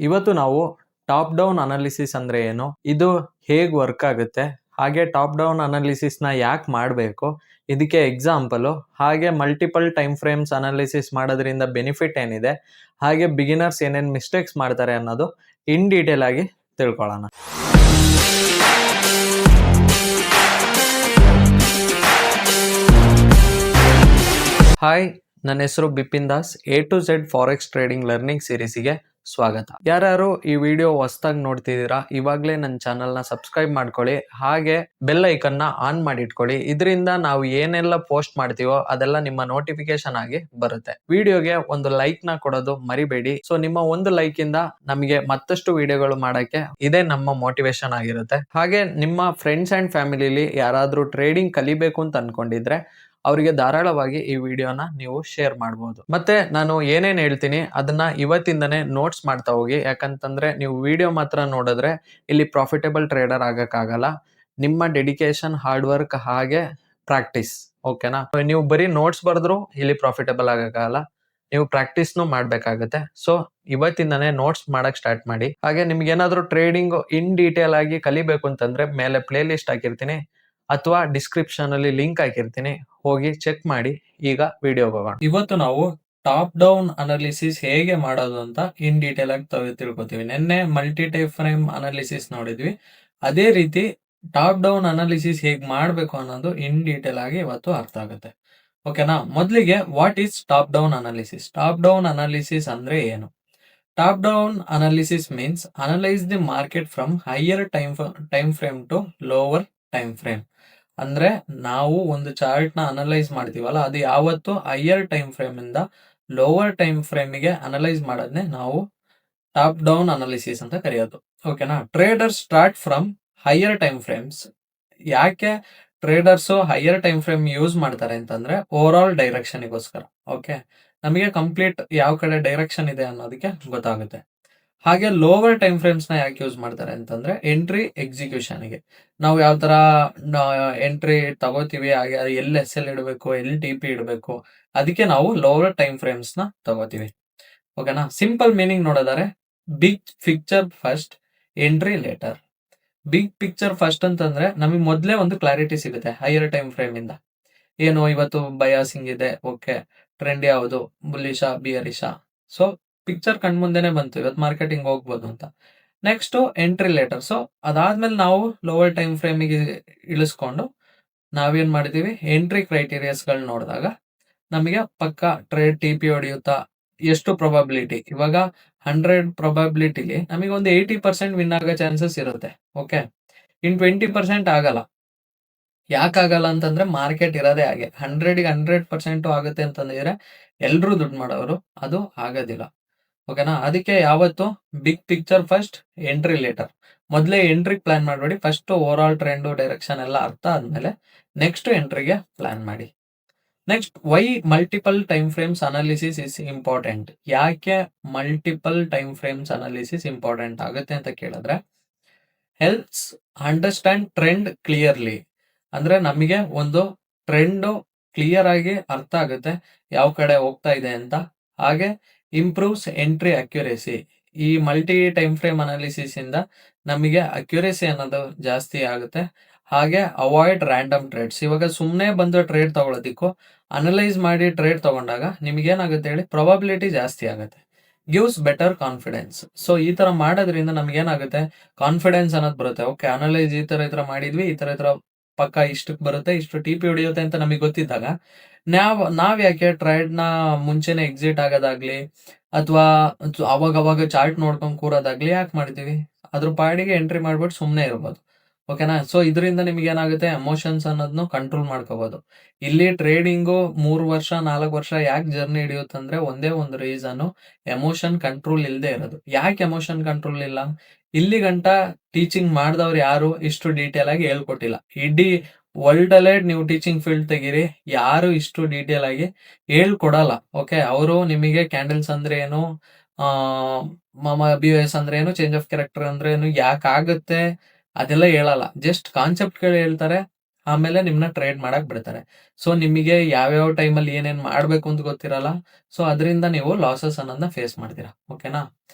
ಇವತ್ತು ನಾವು top down analysis ಅಂದ್ರೆ ಏನು, ಇದು ಹೇಗೆ ವರ್ಕ್ ಆಗುತ್ತೆ, ಹಾಗೆ ಟಾಪ್ ಡೌನ್ ಅನಾಲಿಸಿಸ್ನ ಯಾಕೆ ಮಾಡಬೇಕು, ಇದಕ್ಕೆ ಎಕ್ಸಾಂಪಲು, ಹಾಗೆ ಮಲ್ಟಿಪಲ್ ಟೈಮ್ ಫ್ರೇಮ್ಸ್ ಅನಾಲಿಸಿಸ್ ಮಾಡೋದ್ರಿಂದ ಬೆನಿಫಿಟ್ ಏನಿದೆ, ಹಾಗೆ ಬಿಗಿನರ್ಸ್ ಏನೇನು ಮಿಸ್ಟೇಕ್ಸ್ ಮಾಡ್ತಾರೆ ಅನ್ನೋದು ಇನ್ ಡೀಟೇಲ್ ಆಗಿ ತಿಳ್ಕೊಳ್ಳೋಣ. ಹಾಯ್, ನನ್ನ ಹೆಸರು Bipin Das. A to Z forex trading learning ಸೀರೀಸಿಗೆ ಸ್ವಾಗತ. ಯಾರ್ಯಾರು ಈ ವಿಡಿಯೋ ಹೊಸದಾಗಿ ನೋಡ್ತಿದ್ದೀರಾ, ಇವಾಗಲೇ ನನ್ನ ಚಾನಲ್ನ ಸಬ್ಸ್ಕ್ರೈಬ್ ಮಾಡ್ಕೊಳ್ಳಿ, ಹಾಗೆ ಬೆಲ್ ಐಕನ್ನ ಆನ್ ಮಾಡಿ ಇಟ್ಕೊಳ್ಳಿ. ಇದರಿಂದ ನಾವು ಏನೆಲ್ಲ ಪೋಸ್ಟ್ ಮಾಡ್ತೀವೋ ಅದೆಲ್ಲ ನಿಮ್ಮ ನೋಟಿಫಿಕೇಶನ್ ಆಗಿ ಬರುತ್ತೆ. ವಿಡಿಯೋಗೆ ಒಂದು ಲೈಕ್ ನ ಕೊಡೋದು ಮರಿಬೇಡಿ. ಸೊ ನಿಮ್ಮ ಒಂದು ಲೈಕ್ ಇಂದ ನಮಗೆ ಮತ್ತಷ್ಟು ವಿಡಿಯೋಗಳು ಮಾಡಕ್ಕೆ ಇದೇ ನಮ್ಮ ಮೋಟಿವೇಶನ್ ಆಗಿರುತ್ತೆ. ಹಾಗೆ ನಿಮ್ಮ ಫ್ರೆಂಡ್ಸ್ ಅಂಡ್ ಫ್ಯಾಮಿಲಿಲಿ ಯಾರಾದ್ರೂ ಟ್ರೇಡಿಂಗ್ ಕಲಿಬೇಕು ಅಂತ ಅನ್ಕೊಂಡಿದ್ರೆ ಅವರಿಗೆ ಧಾರಾಳವಾಗಿ ಈ ವಿಡಿಯೋನ ನೀವು ಶೇರ್ ಮಾಡಬಹುದು. ಮತ್ತೆ ನಾನು ಏನೇನ್ ಹೇಳ್ತೀನಿ ಅದನ್ನ ಇವತ್ತಿಂದನೇ ನೋಟ್ಸ್ ಮಾಡ್ತಾ ಹೋಗಿ. ಯಾಕಂತಂದ್ರೆ ನೀವು ವಿಡಿಯೋ ಮಾತ್ರ ನೋಡಿದ್ರೆ ಇಲ್ಲಿ ಪ್ರಾಫಿಟೇಬಲ್ ಟ್ರೇಡರ್ ಆಗಕ್ಕಾಗಲ್ಲ. ನಿಮ್ಮ ಡೆಡಿಕೇಶನ್, ಹಾರ್ಡ್ ವರ್ಕ್ ಹಾಗೆ ಪ್ರಾಕ್ಟೀಸ್, ಓಕೆನಾ? ನೀವು ಬರೀ ನೋಟ್ಸ್ ಬರೆದ್ರು ಇಲ್ಲಿ ಪ್ರಾಫಿಟೇಬಲ್ ಆಗಕ್ಕಾಗಲ್ಲ, ನೀವು ಪ್ರಾಕ್ಟೀಸ್ನು ಮಾಡ್ಬೇಕಾಗತ್ತೆ. ಸೊ ಇವತ್ತಿಂದನೇ ನೋಟ್ಸ್ ಮಾಡಕ್ ಸ್ಟಾರ್ಟ್ ಮಾಡಿ. ಹಾಗೆ ನಿಮ್ಗೆ ಏನಾದ್ರು ಟ್ರೇಡಿಂಗ್ ಇನ್ ಡೀಟೇಲ್ ಆಗಿ ಕಲಿಬೇಕು ಅಂತಂದ್ರೆ ಮೇಲೆ ಪ್ಲೇ ಲಿಸ್ಟ್ ಹಾಕಿರ್ತೀನಿ ಅಥವಾ ಡಿಸ್ಕ್ರಿಪ್ಷನ್ ಅಲ್ಲಿ ಲಿಂಕ್ ಹಾಕಿರ್ತೀನಿ, ಹೋಗಿ ಚೆಕ್ ಮಾಡಿ. ಈಗ ವಿಡಿಯೋಗೆ ಹೋಗೋಣ. ಇವತ್ತು ನಾವು ಟಾಪ್ ಡೌನ್ ಅನಾಲಿಸಿಸ್ ಹೇಗೆ ಮಾಡೋದು ಅಂತ ಇನ್ ಡೀಟೇಲ್ ಆಗಿ ತಿಳ್ಕೊತೀವಿ. ನಿನ್ನೆ ಮಲ್ಟಿ ಟೈಪ್ ಫ್ರೇಮ್ ಅನಾಲಿಸಿಸ್ ನೋಡಿದ್ವಿ, ಅದೇ ರೀತಿ ಟಾಪ್ ಡೌನ್ ಅನಾಲಿಸಿಸ್ ಹೇಗೆ ಮಾಡಬೇಕು ಅನ್ನೋದು ಇನ್ ಡೀಟೇಲ್ ಆಗಿ ಇವತ್ತು ಅರ್ಥ ಆಗುತ್ತೆ, ಓಕೆನಾ? ಮೊದಲಿಗೆ what is top down analysis? Top down analysis ಅಂದ್ರೆ ಏನು? Top down analysis means analyse the market from higher time frame to lower time frame. ಅಂದ್ರೆ ನಾವು ಒಂದು ಚಾರ್ಟ್ ನ ಅನಲೈಸ್ ಮಾಡ್ತೀವಲ್ಲ, ಅದು ಯಾವತ್ತು ಹೈಯರ್ ಟೈಮ್ ಫ್ರೇಮ್ ಇಂದ ಲೋವರ್ ಟೈಮ್ ಫ್ರೇಮಿಗೆ ಅನಲೈಸ್ ಮಾಡೋದನ್ನೇ ನಾವು ಟಾಪ್ ಡೌನ್ ಅನಾಲಿಸಿಸ್ ಅಂತ ಕರೆಯೋದು, ಓಕೆನಾ? Traders start from higher time frames. ಯಾಕೆ traders higher time frame use ಮಾಡ್ತಾರೆ ಅಂತಂದ್ರೆ ಓವರ್ ಆಲ್ ಡೈರೆಕ್ಷನ್ಗೋಸ್ಕರ, ಓಕೆ? ನಮಗೆ ಕಂಪ್ಲೀಟ್ ಯಾವ ಕಡೆ ಡೈರೆಕ್ಷನ್ ಇದೆ ಅನ್ನೋದಕ್ಕೆ ಗೊತ್ತಾಗುತ್ತೆ. ಹಾಗೆ ಲೋವರ್ ಟೈಮ್ ಫ್ರೇಮ್ಸ್ ನ ಯಾಕೆ ಯೂಸ್ ಮಾಡ್ತಾರೆ ಅಂತಂದ್ರೆ ಎಂಟ್ರಿ ಎಕ್ಸಿಕ್ಯೂಷನ್ಗೆ. ನಾವು ಯಾವ ತರ ಎಂಟ್ರಿ ತಗೋತೀವಿ, ಹಾಗೆ ಎಲ್ಲಿ SL ಇಡಬೇಕು, ಎಲ್ಲಿ TP ಇಡಬೇಕು, ಅದಕ್ಕೆ ನಾವು ಲೋವರ್ ಟೈಮ್ ಫ್ರೇಮ್ಸ್ ನ ತಗೋತೀವಿ, ಓಕೆನಾ? ಸಿಂಪಲ್ ಮೀನಿಂಗ್ ನೋಡೋದಾರೆ big picture first, entry later. Big picture first ಅಂತಂದ್ರೆ ನಮಗೆ ಮೊದಲೇ ಒಂದು ಕ್ಲಾರಿಟಿ ಸಿಗುತ್ತೆ ಹೈಯರ್ ಟೈಮ್ ಫ್ರೇಮ್ ಇಂದ. ಏನು ಇವತ್ತು ಬಯಾಸಿಂಗ್ ಇದೆ, ಓಕೆ, ಟ್ರೆಂಡ್ ಯಾವುದು, ಬುಲ್ಲಿಶಾ ಬಿಯರಿಶಾ, ಸೊ ಪಿಕ್ಚರ್ ಕಣ್ಮುಂದೆನೆ ಬಂತು ಇವತ್ತು ಮಾರ್ಕೆಟಿಂಗ್ ಹೋಗ್ಬೋದು ಅಂತ. Next entry litre. ಸೊ ಅದಾದ್ಮೇಲೆ ನಾವು ಲೋವರ್ ಟೈಮ್ ಫ್ರೇಮಿಗೆ ಇಳಿಸ್ಕೊಂಡು ನಾವೇನ್ ಮಾಡಿದೀವಿ, ಎಂಟ್ರಿ ಕ್ರೈಟೀರಿಯಾಸ್ ಗಳು ನೋಡಿದಾಗ ನಮಗೆ ಪಕ್ಕ ಟ್ರೇಡ್ TP ಹೊಡೆಯುತ್ತಾ, ಎಷ್ಟು ಪ್ರೊಬಬಿಲಿಟಿ, ಇವಾಗ 100 ಪ್ರೊಬಬಿಲಿಟಿಲಿ ನಮಗೆ ಒಂದು 80% ವಿನ್ ಆಗೋ ಚಾನ್ಸಸ್ ಇರುತ್ತೆ, ಓಕೆ? ಇನ್ 20% ಆಗಲ್ಲ. ಯಾಕಾಗಲ್ಲ ಅಂತಂದ್ರೆ ಮಾರ್ಕೆಟ್ ಇರೋದೇ ಹಾಗೆ. 100ಗೆ 100% ಆಗುತ್ತೆ ಅಂತಂದ್ರೆ ಎಲ್ರು ದುಡ್ಡು ಮಾಡೋರು, ಅದು ಆಗೋದಿಲ್ಲ, ಓಕೆನಾ? ಅದಕ್ಕೆ ಯಾವತ್ತು big picture first, entry later. ಮೊದಲೇ ಎಂಟ್ರಿ ಪ್ಲಾನ್ ಮಾಡಬೇಡಿ, first overall trend direction ಎಲ್ಲ ಅರ್ಥ ಆದ್ಮೇಲೆ ನೆಕ್ಸ್ಟ್ ಎಂಟ್ರಿಗೆ ಪ್ಲಾನ್ ಮಾಡಿ. Next, why multiple time frames analysis is important? ಯಾಕೆ multiple time frames analysis important ಆಗುತ್ತೆ ಅಂತ ಕೇಳಿದ್ರೆ, ಹೆಲ್ಪ್ಸ್ ಅಂಡರ್ಸ್ಟ್ಯಾಂಡ್ ಟ್ರೆಂಡ್ ಕ್ಲಿಯರ್ಲಿ. ಅಂದ್ರೆ ನಮಗೆ ಒಂದು ಟ್ರೆಂಡ್ ಕ್ಲಿಯರ್ ಆಗಿ ಅರ್ಥ ಆಗುತ್ತೆ ಯಾವ ಕಡೆ ಹೋಗ್ತಾ ಇದೆ ಅಂತ. ಹಾಗೆ ಇಂಪ್ರೂವ್ಸ್ ಎಂಟ್ರಿ ಅಕ್ಯುರೇಸಿ. ಈ ಮಲ್ಟಿ ಟೈಮ್ ಫ್ರೇಮ್ ಅನಾಲಿಸಿಸ್ ಇಂದ ನಮಗೆ ಅಕ್ಯುರೇಸಿ ಅನ್ನೋದು ಜಾಸ್ತಿ ಆಗುತ್ತೆ. ಹಾಗೆ ಅವಾಯ್ಡ್ ರ್ಯಾಂಡಮ್ ಟ್ರೇಡ್ಸ್. ಇವಾಗ ಸುಮ್ಮನೆ ಬಂದು ಟ್ರೇಡ್ ತಗೊಳ್ಳೋದಿಕ್ಕೂ ಅನಲೈಸ್ ಮಾಡಿ ಟ್ರೇಡ್ ತಗೊಂಡಾಗ ನಿಮ್ಗೆ ಏನಾಗುತ್ತೆ ಹೇಳಿ, ಪ್ರೊಬಬಿಲಿಟಿ ಜಾಸ್ತಿ ಆಗುತ್ತೆ. Gives better confidence. ಸೊ ಈ ತರ ಮಾಡೋದ್ರಿಂದ ನಮ್ಗೆ ಏನಾಗುತ್ತೆ, ಕಾನ್ಫಿಡೆನ್ಸ್ ಅನ್ನೋದು ಬರುತ್ತೆ. ಓಕೆ, ಅನಲೈಸ್ ಈ ತರ ಮಾಡಿದ್ವಿ, ಈ ತರ ಪಕ್ಕ ಇಷ್ಟಕ್ಕೆ ಬರುತ್ತೆ, ಇಷ್ಟು TP ಹೊಡಿಯುತ್ತೆ ಅಂತ ನಮಗೆ ಗೊತ್ತಿದ್ದಾಗ ನಾವ್ ಯಾಕೆ ಟ್ರೇಡ್ ನ ಮುಂಚೆನೆ ಎಕ್ಸಿಟ್ ಆಗೋದಾಗ್ಲಿ ಅಥವಾ ಅವಾಗ ಚಾರ್ಟ್ ನೋಡ್ಕೊಂಡು ಕೂರೋದಾಗ್ಲಿ ಯಾಕೆ ಮಾಡ್ತೀವಿ? ಅದ್ರ ಪಾಡಿಗೆ ಎಂಟ್ರಿ ಮಾಡ್ಬಿಟ್ಟು ಸುಮ್ಮನೆ ಇರ್ಬೋದು, ಓಕೆನಾ? ಸೊ ಇದರಿಂದ ನಿಮ್ಗೆ ಏನಾಗುತ್ತೆ, ಎಮೋಷನ್ಸ್ ಅನ್ನೋದನ್ನು ಕಂಟ್ರೋಲ್ ಮಾಡ್ಕೋಬಹುದು. ಇಲ್ಲಿ ಟ್ರೇಡಿಂಗು 3 ವರ್ಷ 4 ವರ್ಷ ಯಾಕೆ ಜರ್ನಿ ಹಿಡಿಯುತ್ತಂದ್ರೆ ಒಂದೇ ಒಂದು ರೀಸನ್, ಎಮೋಷನ್ ಕಂಟ್ರೋಲ್ ಇಲ್ಲದೆ ಇರೋದು. ಯಾಕೆ ಎಮೋಷನ್ ಕಂಟ್ರೋಲ್ ಇಲ್ಲ? ಇಲ್ಲಿ ಗಂಟ ಟೀಚಿಂಗ್ ಮಾಡಿದವ್ರು ಯಾರು ಇಷ್ಟು ಡೀಟೇಲ್ ಆಗಿ ಹೇಳ್ಕೊಟ್ಟಿಲ್ಲ. ಇಡೀ ವರ್ಲ್ಡ್ ಅಲ್ಲೇ ನೀವು ಟೀಚಿಂಗ್ ಫೀಲ್ಡ್ ತೆಗೀರಿ, ಯಾರು ಇಷ್ಟು ಡೀಟೇಲ್ ಆಗಿ ಹೇಳ್ಕೊಡಲ್ಲ, ಓಕೆ? ಅವರು ನಿಮಗೆ ಕ್ಯಾಂಡಲ್ಸ್ ಅಂದ್ರೆ ಏನು, BOS ಅಂದ್ರೆ ಏನು, ಚೇಂಜ್ ಆಫ್ ಕ್ಯಾರೆಕ್ಟರ್ ಅಂದ್ರೆ ಏನು, ಯಾಕಾಗುತ್ತೆ ಅದೆಲ್ಲ ಹೇಳಲ್ಲ. ಜಸ್ಟ್ ಕಾನ್ಸೆಪ್ಟ್ಗಳು ಹೇಳ್ತಾರೆ, ಆಮೇಲೆ ನಿಮ್ನ ಟ್ರೇಡ್ ಮಾಡಕ್ ಬಿಡ್ತಾರೆ. ಸೊ ನಿಮಗೆ ಯಾವ್ಯಾವ ಟೈಮಲ್ಲಿ ಏನೇನ್ ಮಾಡ್ಬೇಕು ಅಂತ ಗೊತ್ತಿರಲ್ಲ. ಸೊ ಅದರಿಂದ ನೀವು ಲಾಸಸ್ ಅನ್ನೋದನ್ನ ಫೇಸ್ ಮಾಡ್ತೀರಾ, ಓಕೆನಾ?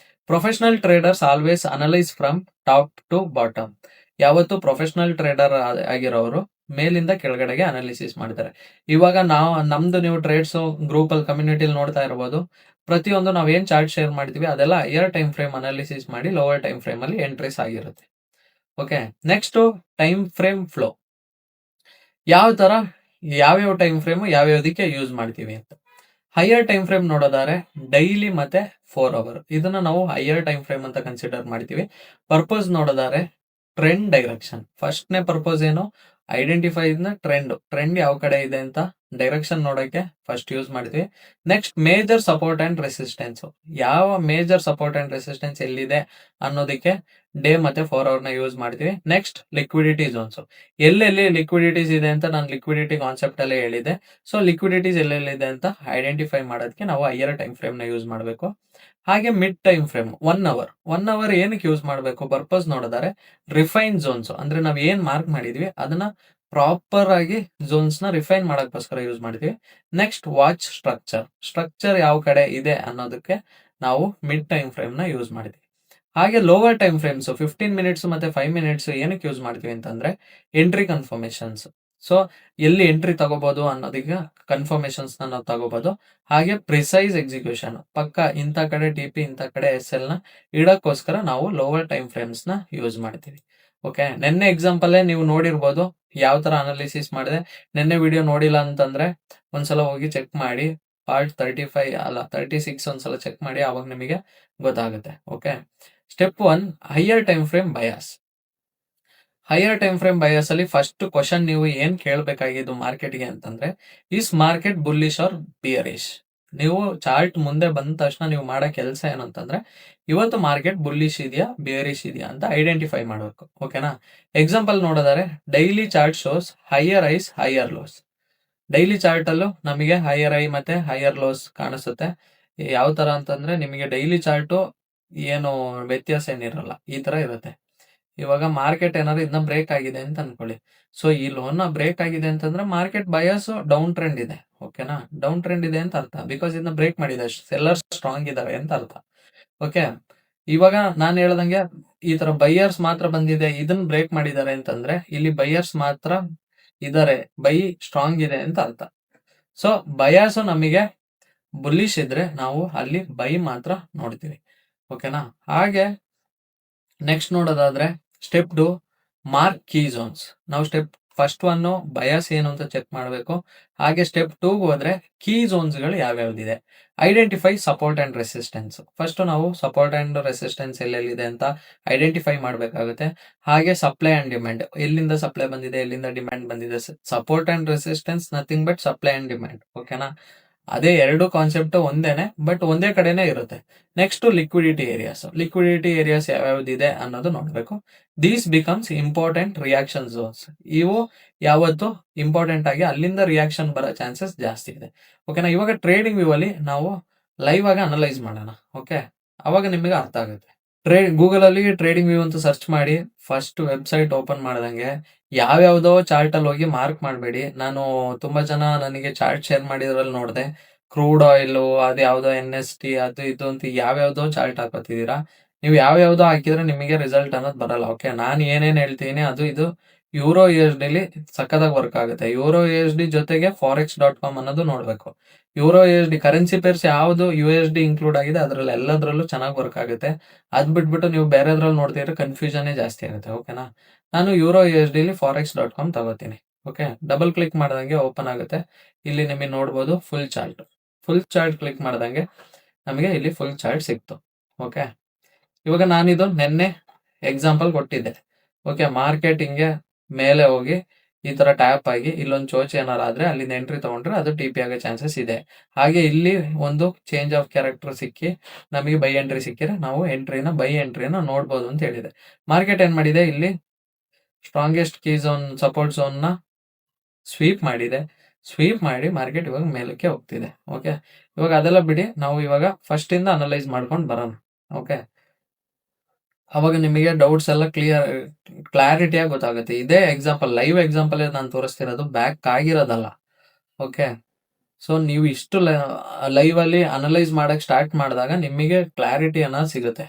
Professional traders always analyse from top to bottom. ಯಾವತ್ತು ಪ್ರೊಫೆಷನಲ್ ಟ್ರೇಡರ್ ಆಗಿರೋರು ಮೇಲಿಂದ ಕೆಳಗಡೆಗೆ ಅನಾಲಿಸಿಸ್ ಮಾಡ್ತಾರೆ. ಇವಾಗ ನಮ್ದು ನೀವು ಟ್ರೇಡ್ಸ್ ಗ್ರೂಪ್ ಅಲ್ಲಿ ಕಮ್ಯುನಿಟಿಲಿ ನೋಡ್ತಾ ಇರಬಹುದು. ಪ್ರತಿಯೊಂದು ನಾವ್ ಏನ್ ಚಾರ್ಟ್ ಶೇರ್ ಮಾಡ್ತೀವಿ ಅದೆಲ್ಲ ಹೈಯರ್ ಟೈಮ್ ಫ್ರೇಮ್ ಅನಾಲಿಸಿಸ್ ಮಾಡಿ ಲೋವರ್ ಟೈಮ್ ಫ್ರೇಮ್ ಅಲ್ಲಿ ಎಂಟ್ರೀಸ್ ಆಗಿರುತ್ತೆ. Okay, next time frame flow. ಯಾವ ತರ ಯಾವ್ಯಾವ ಟೈಮ್ ಫ್ರೇಮ್ ಯಾವ್ಯಾವ್ದಕ್ಕೆ ಯೂಸ್ ಮಾಡ್ತೀವಿ ಅಂತ. ಹೈಯರ್ ಟೈಮ್ ಫ್ರೇಮ್ ನೋಡೋದಾದ್ರೆ ಡೈಲಿ ಮತ್ತೆ 4 ಅವರ್, ಇದನ್ನ ನಾವು ಹೈಯರ್ ಟೈಮ್ ಫ್ರೇಮ್ ಅಂತ ಕನ್ಸಿಡರ್ ಮಾಡ್ತೀವಿ. ಪರ್ಪಸ್ ನೋಡೋದಾದ್ರೆ ಟ್ರೆಂಡ್ ಡೈರೆಕ್ಷನ್. ಫಸ್ಟ್ನೇ ಪರ್ಪಸ್ ಏನು, ಐಡೆಂಟಿಫೈ ಟ್ರೆಂಡ್ ಯಾವ ಕಡೆ ಇದೆ ಅಂತ ಡೈರೆಕ್ಷನ್ ನೋಡಕ್ಕೆ ಫಸ್ಟ್ ಯೂಸ್ ಮಾಡ್ತೀವಿ. Next major support and resistance, ಯಾವ ಮೇಜರ್ ಸಪೋರ್ಟ್ ಅಂಡ್ ರೆಸಿಸ್ಟೆನ್ಸ್ ಎಲ್ಲಿದೆ ಅನ್ನೋದಕ್ಕೆ ಡೇ ಮತ್ತೆ 4 ಅವರ್ ನ ಯೂಸ್ ಮಾಡ್ತೀವಿ. ನೆಕ್ಸ್ಟ್ ಲಿಕ್ವಿಡಿಟಿ ಝೋನ್ಸ್, ಎಲ್ಲೆಲ್ಲಿ ಲಿಕ್ವಿಡಿಟೀಸ್ ಇದೆ ಅಂತ ನಾನು ಲಿಕ್ವಿಡಿಟಿ ಕಾನ್ಸೆಪ್ಟ್ ಅಲ್ಲೇ ಹೇಳಿದೆ. ಸೊ ಲಿಕ್ವಿಡಿಟೀಸ್ ಎಲ್ಲೆಲ್ಲಿದೆ ಅಂತ ಐಡೆಂಟಿಫೈ ಮಾಡೋದಕ್ಕೆ ನಾವು ಹೈಯರ್ ಟೈಮ್ ಫ್ರೇಮ್ ನ ಯೂಸ್ ಮಾಡಬೇಕು. ಹಾಗೆ ಮಿಡ್ ಟೈಮ್ ಫ್ರೇಮ್ 1 ಅವರ್ ಏನಕ್ಕೆ ಯೂಸ್ ಮಾಡಬೇಕು, ಪರ್ಪಸ್ ನೋಡಿದರೆ ರಿಫೈನ್ ಝೋನ್ಸ್, ಅಂದ್ರೆ ನಾವ್ ಏನ್ ಮಾರ್ಕ್ ಮಾಡಿದ್ವಿ ಅದನ್ನ ಪ್ರಾಪರ್ ಆಗಿ ಝೋನ್ಸ್ ನ ರಿಫೈನ್ ಮಾಡಕ್ಕೋಸ್ಕರ ಯೂಸ್ ಮಾಡ್ತೀವಿ. ನೆಕ್ಸ್ಟ್ ವಾಚ್ ಸ್ಟ್ರಕ್ಚರ್ ಯಾವ ಕಡೆ ಇದೆ ಅನ್ನೋದಕ್ಕೆ ನಾವು ಮಿಡ್ ಟೈಮ್ ಫ್ರೇಮ್ ನ ಯೂಸ್ ಮಾಡ್ತೀವಿ. ಹಾಗೆ ಲೋವರ್ ಟೈಮ್ ಫ್ರೇಮ್ಸ್ 15 ಮಿನಿಟ್ಸ್ ಮತ್ತೆ 5 ಮಿನಿಟ್ಸ್ ಏನಕ್ಕೆ ಯೂಸ್ ಮಾಡ್ತೀವಿ ಅಂತಂದ್ರೆ ಎಂಟ್ರಿ ಕನ್ಫರ್ಮೇಶನ್ಸ್. ಸೊ ಎಲ್ಲಿ ಎಂಟ್ರಿ ತಗೋಬಹುದು ಅನ್ನೋದಕ್ಕೆ ಕನ್ಫರ್ಮೇಶನ್ಸ್ ನಾವು ತಗೋಬಹುದು. ಹಾಗೆ ಪ್ರಿಸೈಸ್ ಎಕ್ಸಿಕ್ಯೂಷನ್, ಪಕ್ಕ ಇಂಥ ಕಡೆ ಟಿಪಿ ಇಂಥ ಕಡೆ SL ನ ಇಡಕ್ಕೋಸ್ಕರ ನಾವು ಲೋವರ್ ಟೈಮ್ ಫ್ರೇಮ್ಸ್ ನ ಯೂಸ್ ಮಾಡ್ತೀವಿ. ಓಕೆ, ನೆನ್ನೆ ಎಕ್ಸಾಂಪಲ್ ನೀವು ನೋಡಿರ್ಬೋದು ಯಾವ ತರ ಅನಾಲಿಸಿಸ್ ಮಾಡಿದೆ. ನೆನ್ನೆ ವಿಡಿಯೋ ನೋಡಿಲ್ಲ ಅಂತಂದ್ರೆ ಒಂದ್ಸಲ ಹೋಗಿ ಚೆಕ್ ಮಾಡಿ. ಪಾರ್ಟ್ 36 ಒಂದ್ಸಲ ಚೆಕ್ ಮಾಡಿ, ಅವಾಗ ನಿಮಗೆ ಗೊತ್ತಾಗುತ್ತೆ. Okay, step 1 higher time frame bias. Higher time frame bias ಅಲ್ಲಿ ಫಸ್ಟ್ ಕ್ವಶನ್ ನೀವು ಏನ್ ಕೇಳಬೇಕಾಗಿದ್ದು ಮಾರ್ಕೆಟ್ಗೆ ಅಂತಂದ್ರೆ, ಇಸ್ ಮಾರ್ಕೆಟ್ ಬುಲ್ಲಿಶ್ ಆರ್ ಬಿಯರಿಶ್. ನೀವು ಚಾರ್ಟ್ ಮುಂದೆ ಬಂದ ತಕ್ಷಣ ನೀವು ಮಾಡೋ ಕೆಲಸ ಏನಂತಂದ್ರೆ ಇವತ್ತು ಮಾರ್ಕೆಟ್ ಬುಲ್ಲಿಶ್ ಇದೆಯಾ ಬಿಯರಿಶ್ ಇದೆಯಾ ಅಂತ ಐಡೆಂಟಿಫೈ ಮಾಡಬೇಕು. ಓಕೆನಾ, ಎಕ್ಸಾಂಪಲ್ ನೋಡೋದಾದ್ರೆ daily chart shows higher highs higher lows. Daily chart ಅಲ್ಲೂ ನಮಗೆ ಹೈಯರ್ ಐ ಮತ್ತೆ ಹೈಯರ್ ಲೋಸ್ ಕಾಣಿಸುತ್ತೆ. ಯಾವ ತರ ಅಂತಂದ್ರೆ ನಿಮಗೆ ಡೈಲಿ ಚಾರ್ಟು ಏನು ವ್ಯತ್ಯಾಸ ಏನಿರಲ್ಲ, ಈ ತರ ಇರುತ್ತೆ. ಇವಾಗ ಮಾರ್ಕೆಟ್ ಏನಾದ್ರು ಇದನ್ನ ಬ್ರೇಕ್ ಆಗಿದೆ ಅಂತ ಅನ್ಕೊಳ್ಳಿ. ಸೊ ಈ ಲೋನ್ ಬ್ರೇಕ್ ಆಗಿದೆ ಅಂತಂದ್ರೆ ಮಾರ್ಕೆಟ್ ಬಯಾಸ್ ಡೌನ್ ಟ್ರೆಂಡ್ ಇದೆ. ಓಕೆನಾ, ಡೌನ್ ಟ್ರೆಂಡ್ ಇದೆ ಅಂತ ಅರ್ಥ, ಬಿಕಾಸ್ ಇದನ್ನ ಬ್ರೇಕ್ ಮಾಡಿದೆ, ಸೆಲ್ಲರ್ಸ್ ಸ್ಟ್ರಾಂಗ್ ಇದಾವೆ ಅಂತ ಅರ್ಥ. ಓಕೆ, ಇವಾಗ ನಾನು ಹೇಳ್ದಂಗೆ ಈ ತರ ಬೈಯರ್ಸ್ ಮಾತ್ರ ಬಂದಿದೆ, ಇದನ್ನ ಬ್ರೇಕ್ ಮಾಡಿದ್ದಾರೆ ಅಂತಂದ್ರೆ ಇಲ್ಲಿ ಬೈಯರ್ಸ್ ಮಾತ್ರ ಇದಾರೆ, ಬೈ ಸ್ಟ್ರಾಂಗ್ ಇದೆ ಅಂತ ಅರ್ಥ. ಸೊ ಬಯಾಸ್ ನಮಗೆ ಬುಲ್ಲಿಶ್ ಇದ್ರೆ ನಾವು ಅಲ್ಲಿ ಬೈ ಮಾತ್ರ ನೋಡ್ತೀವಿ. ಓಕೆನಾ, ಹಾಗೆ ನೆಕ್ಸ್ಟ್ ನೋಡೋದಾದ್ರೆ ಸ್ಟೆಪ್ 2 ಮಾರ್ಕ್ ಕೀ ಝೋನ್ಸ್. ನಾವು ಸ್ಟೆಪ್ ಫಸ್ಟ್ 1 ಬಯಾಸ್ ಏನು ಅಂತ ಚೆಕ್ ಮಾಡಬೇಕು. ಹಾಗೆ ಸ್ಟೆಪ್ 2 ಹೋದ್ರೆ ಕೀ ಝೋನ್ಸ್ ಗಳು ಯಾವ್ಯಾವ್ದಿದೆ, identify support and resistance. First ನಾವು ಸಪೋರ್ಟ್ ಅಂಡ್ ರೆಸಿಸ್ಟೆನ್ಸ್ ಎಲ್ಲೆಲ್ಲಿದೆ ಅಂತ ಐಡೆಂಟಿಫೈ ಮಾಡಬೇಕಾಗುತ್ತೆ. ಹಾಗೆ ಸಪ್ಲೈ ಅಂಡ್ ಡಿಮ್ಯಾಂಡ್, ಎಲ್ಲಿಂದ ಸಪ್ಲೈ ಬಂದಿದೆ ಎಲ್ಲಿಂದ ಡಿಮ್ಯಾಂಡ್ ಬಂದಿದೆ. Support and resistance nothing but supply and demand. ಓಕೆನಾ, ಅದೇ ಎರಡು ಕಾನ್ಸೆಪ್ಟ್ ಒಂದೇನೆ, ಬಟ್ ಒಂದೇ ಕಡೆನೆ ಇರುತ್ತೆ. ನೆಕ್ಸ್ಟ್ ಲಿಕ್ವಿಡಿಟಿ ಏರಿಯಾಸ್ ಯಾವ್ಯಾವ್ದಿದೆ ಅನ್ನೋದು ನೋಡ್ಬೇಕು. These becomes important reaction zones. ಇವು ಯಾವತ್ತು ಇಂಪಾರ್ಟೆಂಟ್ ಆಗಿ ಅಲ್ಲಿಂದ ರಿಯಾಕ್ಷನ್ ಬರೋ ಚಾನ್ಸಸ್ ಜಾಸ್ತಿ ಇದೆ. ಓಕೆನಾ, ಇವಾಗ ಟ್ರೇಡಿಂಗ್ ವ್ಯೂ ಅಲ್ಲಿ ನಾವು ಲೈವ್ ಆಗಿ ಅನಲೈಸ್ ಮಾಡೋಣ. ಓಕೆ, ಅವಾಗ ನಿಮಗೆ ಅರ್ಥ ಆಗುತ್ತೆ. ಗೂಗಲ್ ಅಲ್ಲಿ ಟ್ರೇಡಿಂಗ್ ವ್ಯೂ ಅಂತ ಸರ್ಚ್ ಮಾಡಿ ಫಸ್ಟ್ ವೆಬ್ಸೈಟ್ ಓಪನ್ ಮಾಡ್ದಂಗೆ ಯಾವ್ಯಾವ್ದೋ ಚಾರ್ಟ್ ಅಲ್ಲಿ ಹೋಗಿ ಮಾರ್ಕ್ ಮಾಡಬೇಡಿ. ನಾನು ತುಂಬಾ ಜನ ನನಗೆ ಚಾರ್ಟ್ ಶೇರ್ ಮಾಡಿದ್ರಲ್ಲಿ ನೋಡಿದೆ, ಕ್ರೂಡ್ ಆಯಿಲ್ ಅದು ಯಾವ್ದೋ NST ಅದು ಇದು ಅಂತ ಯಾವ್ಯಾವ್ದೋ ಚಾರ್ಟ್ ಹಾಕೋತಿದ್ದೀರಾ. ನೀವು ಯಾವ್ಯಾವ್ದೋ ಹಾಕಿದ್ರೆ ನಿಮಗೆ ರಿಸಲ್ಟ್ ಅನ್ನೋದು ಬರಲ್ಲ. ಓಕೆ, ನಾನು ಏನೇನ್ ಹೇಳ್ತೀನಿ ಅದು ಇದು ಯೂರೋ USD ಲಿ ಸಕ್ಕತ್ತಾಗಿ ವರ್ಕ್ ಆಗುತ್ತೆ. ಯೂರೋ USD ಜೊತೆಗೆ forex.com ಅನ್ನೋದು ನೋಡ್ಬೇಕು. ಯೂರೋ USD ಕರೆನ್ಸಿ ಪೇರ್ಸ್ ಯಾವ್ದು USD ಇನ್ಕ್ಲೂಡ್ ಆಗಿದೆ ಅದ್ರಲ್ಲಿ ಎಲ್ಲದರಲ್ಲೂ ಚೆನ್ನಾಗಿ ವರ್ಕ್ ಆಗುತ್ತೆ. ಅದ್ ಬಿಟ್ಬಿಟ್ಟು ನೀವು ಬೇರೆದ್ರಲ್ಲಿ ನೋಡ್ತಿದ್ರೆ ಕನ್ಫ್ಯೂಷನ್ ಜಾಸ್ತಿ ಆಗುತ್ತೆ. ಓಕೆನಾ, ನಾನು ಯೂರೋ USD ಲಿ forex.com ತಗೋತೀನಿ. ಓಕೆ, ಡಬಲ್ ಕ್ಲಿಕ್ ಮಾಡ್ದಂಗೆ ಓಪನ್ ಆಗುತ್ತೆ. ಇಲ್ಲಿ ನಿಮಗೆ ನೋಡ್ಬೋದು ಫುಲ್ ಚಾರ್ಟ್ ಕ್ಲಿಕ್ ಮಾಡ್ದಂಗೆ ನಮಗೆ ಇಲ್ಲಿ ಫುಲ್ ಚಾರ್ಟ್ ಸಿಕ್ತು. ಓಕೆ, ಇವಾಗ ನಾನಿದು ನೆನ್ನೆ ಎಕ್ಸಾಂಪಲ್ ಕೊಟ್ಟಿದ್ದೆ. ಓಕೆ, ಮಾರ್ಕೆಟ್ ಹಿಂಗೆ ಮೇಲೆ ಹೋಗಿ ಈ ತರ ಟ್ಯಾಪ್ ಆಗಿ ಇಲ್ಲೊಂದು ಚೋಚ್ ಏನಾರ ಆದ್ರೆ ಅಲ್ಲಿಂದ ಎಂಟ್ರಿ ತಗೊಂಡ್ರೆ ಅದು TP ಆಗೋ ಚಾನ್ಸಸ್ ಇದೆ. ಹಾಗೆ ಇಲ್ಲಿ ಒಂದು ಚೇಂಜ್ ಆಫ್ ಕ್ಯಾರೆಕ್ಟರ್ ಸಿಕ್ಕಿ ನಮಗೆ ಬೈ ಎಂಟ್ರಿ ಸಿಕ್ಕಿದ್ರೆ ನಾವು ಬೈ ಎಂಟ್ರಿನ ನೋಡ್ಬೋದು ಅಂತ ಹೇಳಿದೆ. ಮಾರ್ಕೆಟ್ ಏನ್ ಮಾಡಿದೆ, ಇಲ್ಲಿ strongest key zone support zone ನ ಸ್ವೀಪ್ ಮಾಡಿ ಮಾರ್ಕೆಟ್ ಇವಾಗ ಮೇಲಕ್ಕೆ ಹೋಗ್ತಿದೆ. ಓಕೆ, ಇವಾಗ ಅದೆಲ್ಲ ಬಿಡಿ, ನಾವು ಇವಾಗ ಫಸ್ಟ್ ಇಂದ ಅನಲೈಸ್ ಮಾಡ್ಕೊಂಡು ಬರೋಣ. ಓಕೆ, ಅವಾಗ ನಿಮಗೆ ಡೌಟ್ಸ್ ಎಲ್ಲ ಕ್ಲಾರಿಟಿಯಾಗಿ ಗೊತ್ತಾಗುತ್ತೆ. ಇದೇ ಎಕ್ಸಾಂಪಲ್, ಲೈವ್ ಎಕ್ಸಾಂಪಲ್ ನಾನು ತೋರಿಸ್ತಿರೋದು, ಬ್ಯಾಕ್ ಆಗಿರೋದಲ್ಲ. ಓಕೆ, ಸೊ ನೀವು ಇಷ್ಟು ಲೈವ್ ಅಲ್ಲಿ ಅನಲೈಸ್ ಮಾಡಕ್ ಸ್ಟಾರ್ಟ್ ಮಾಡಿದಾಗ ನಿಮಗೆ ಕ್ಲಾರಿಟಿ ಅನ್ನೋದು ಸಿಗುತ್ತೆ.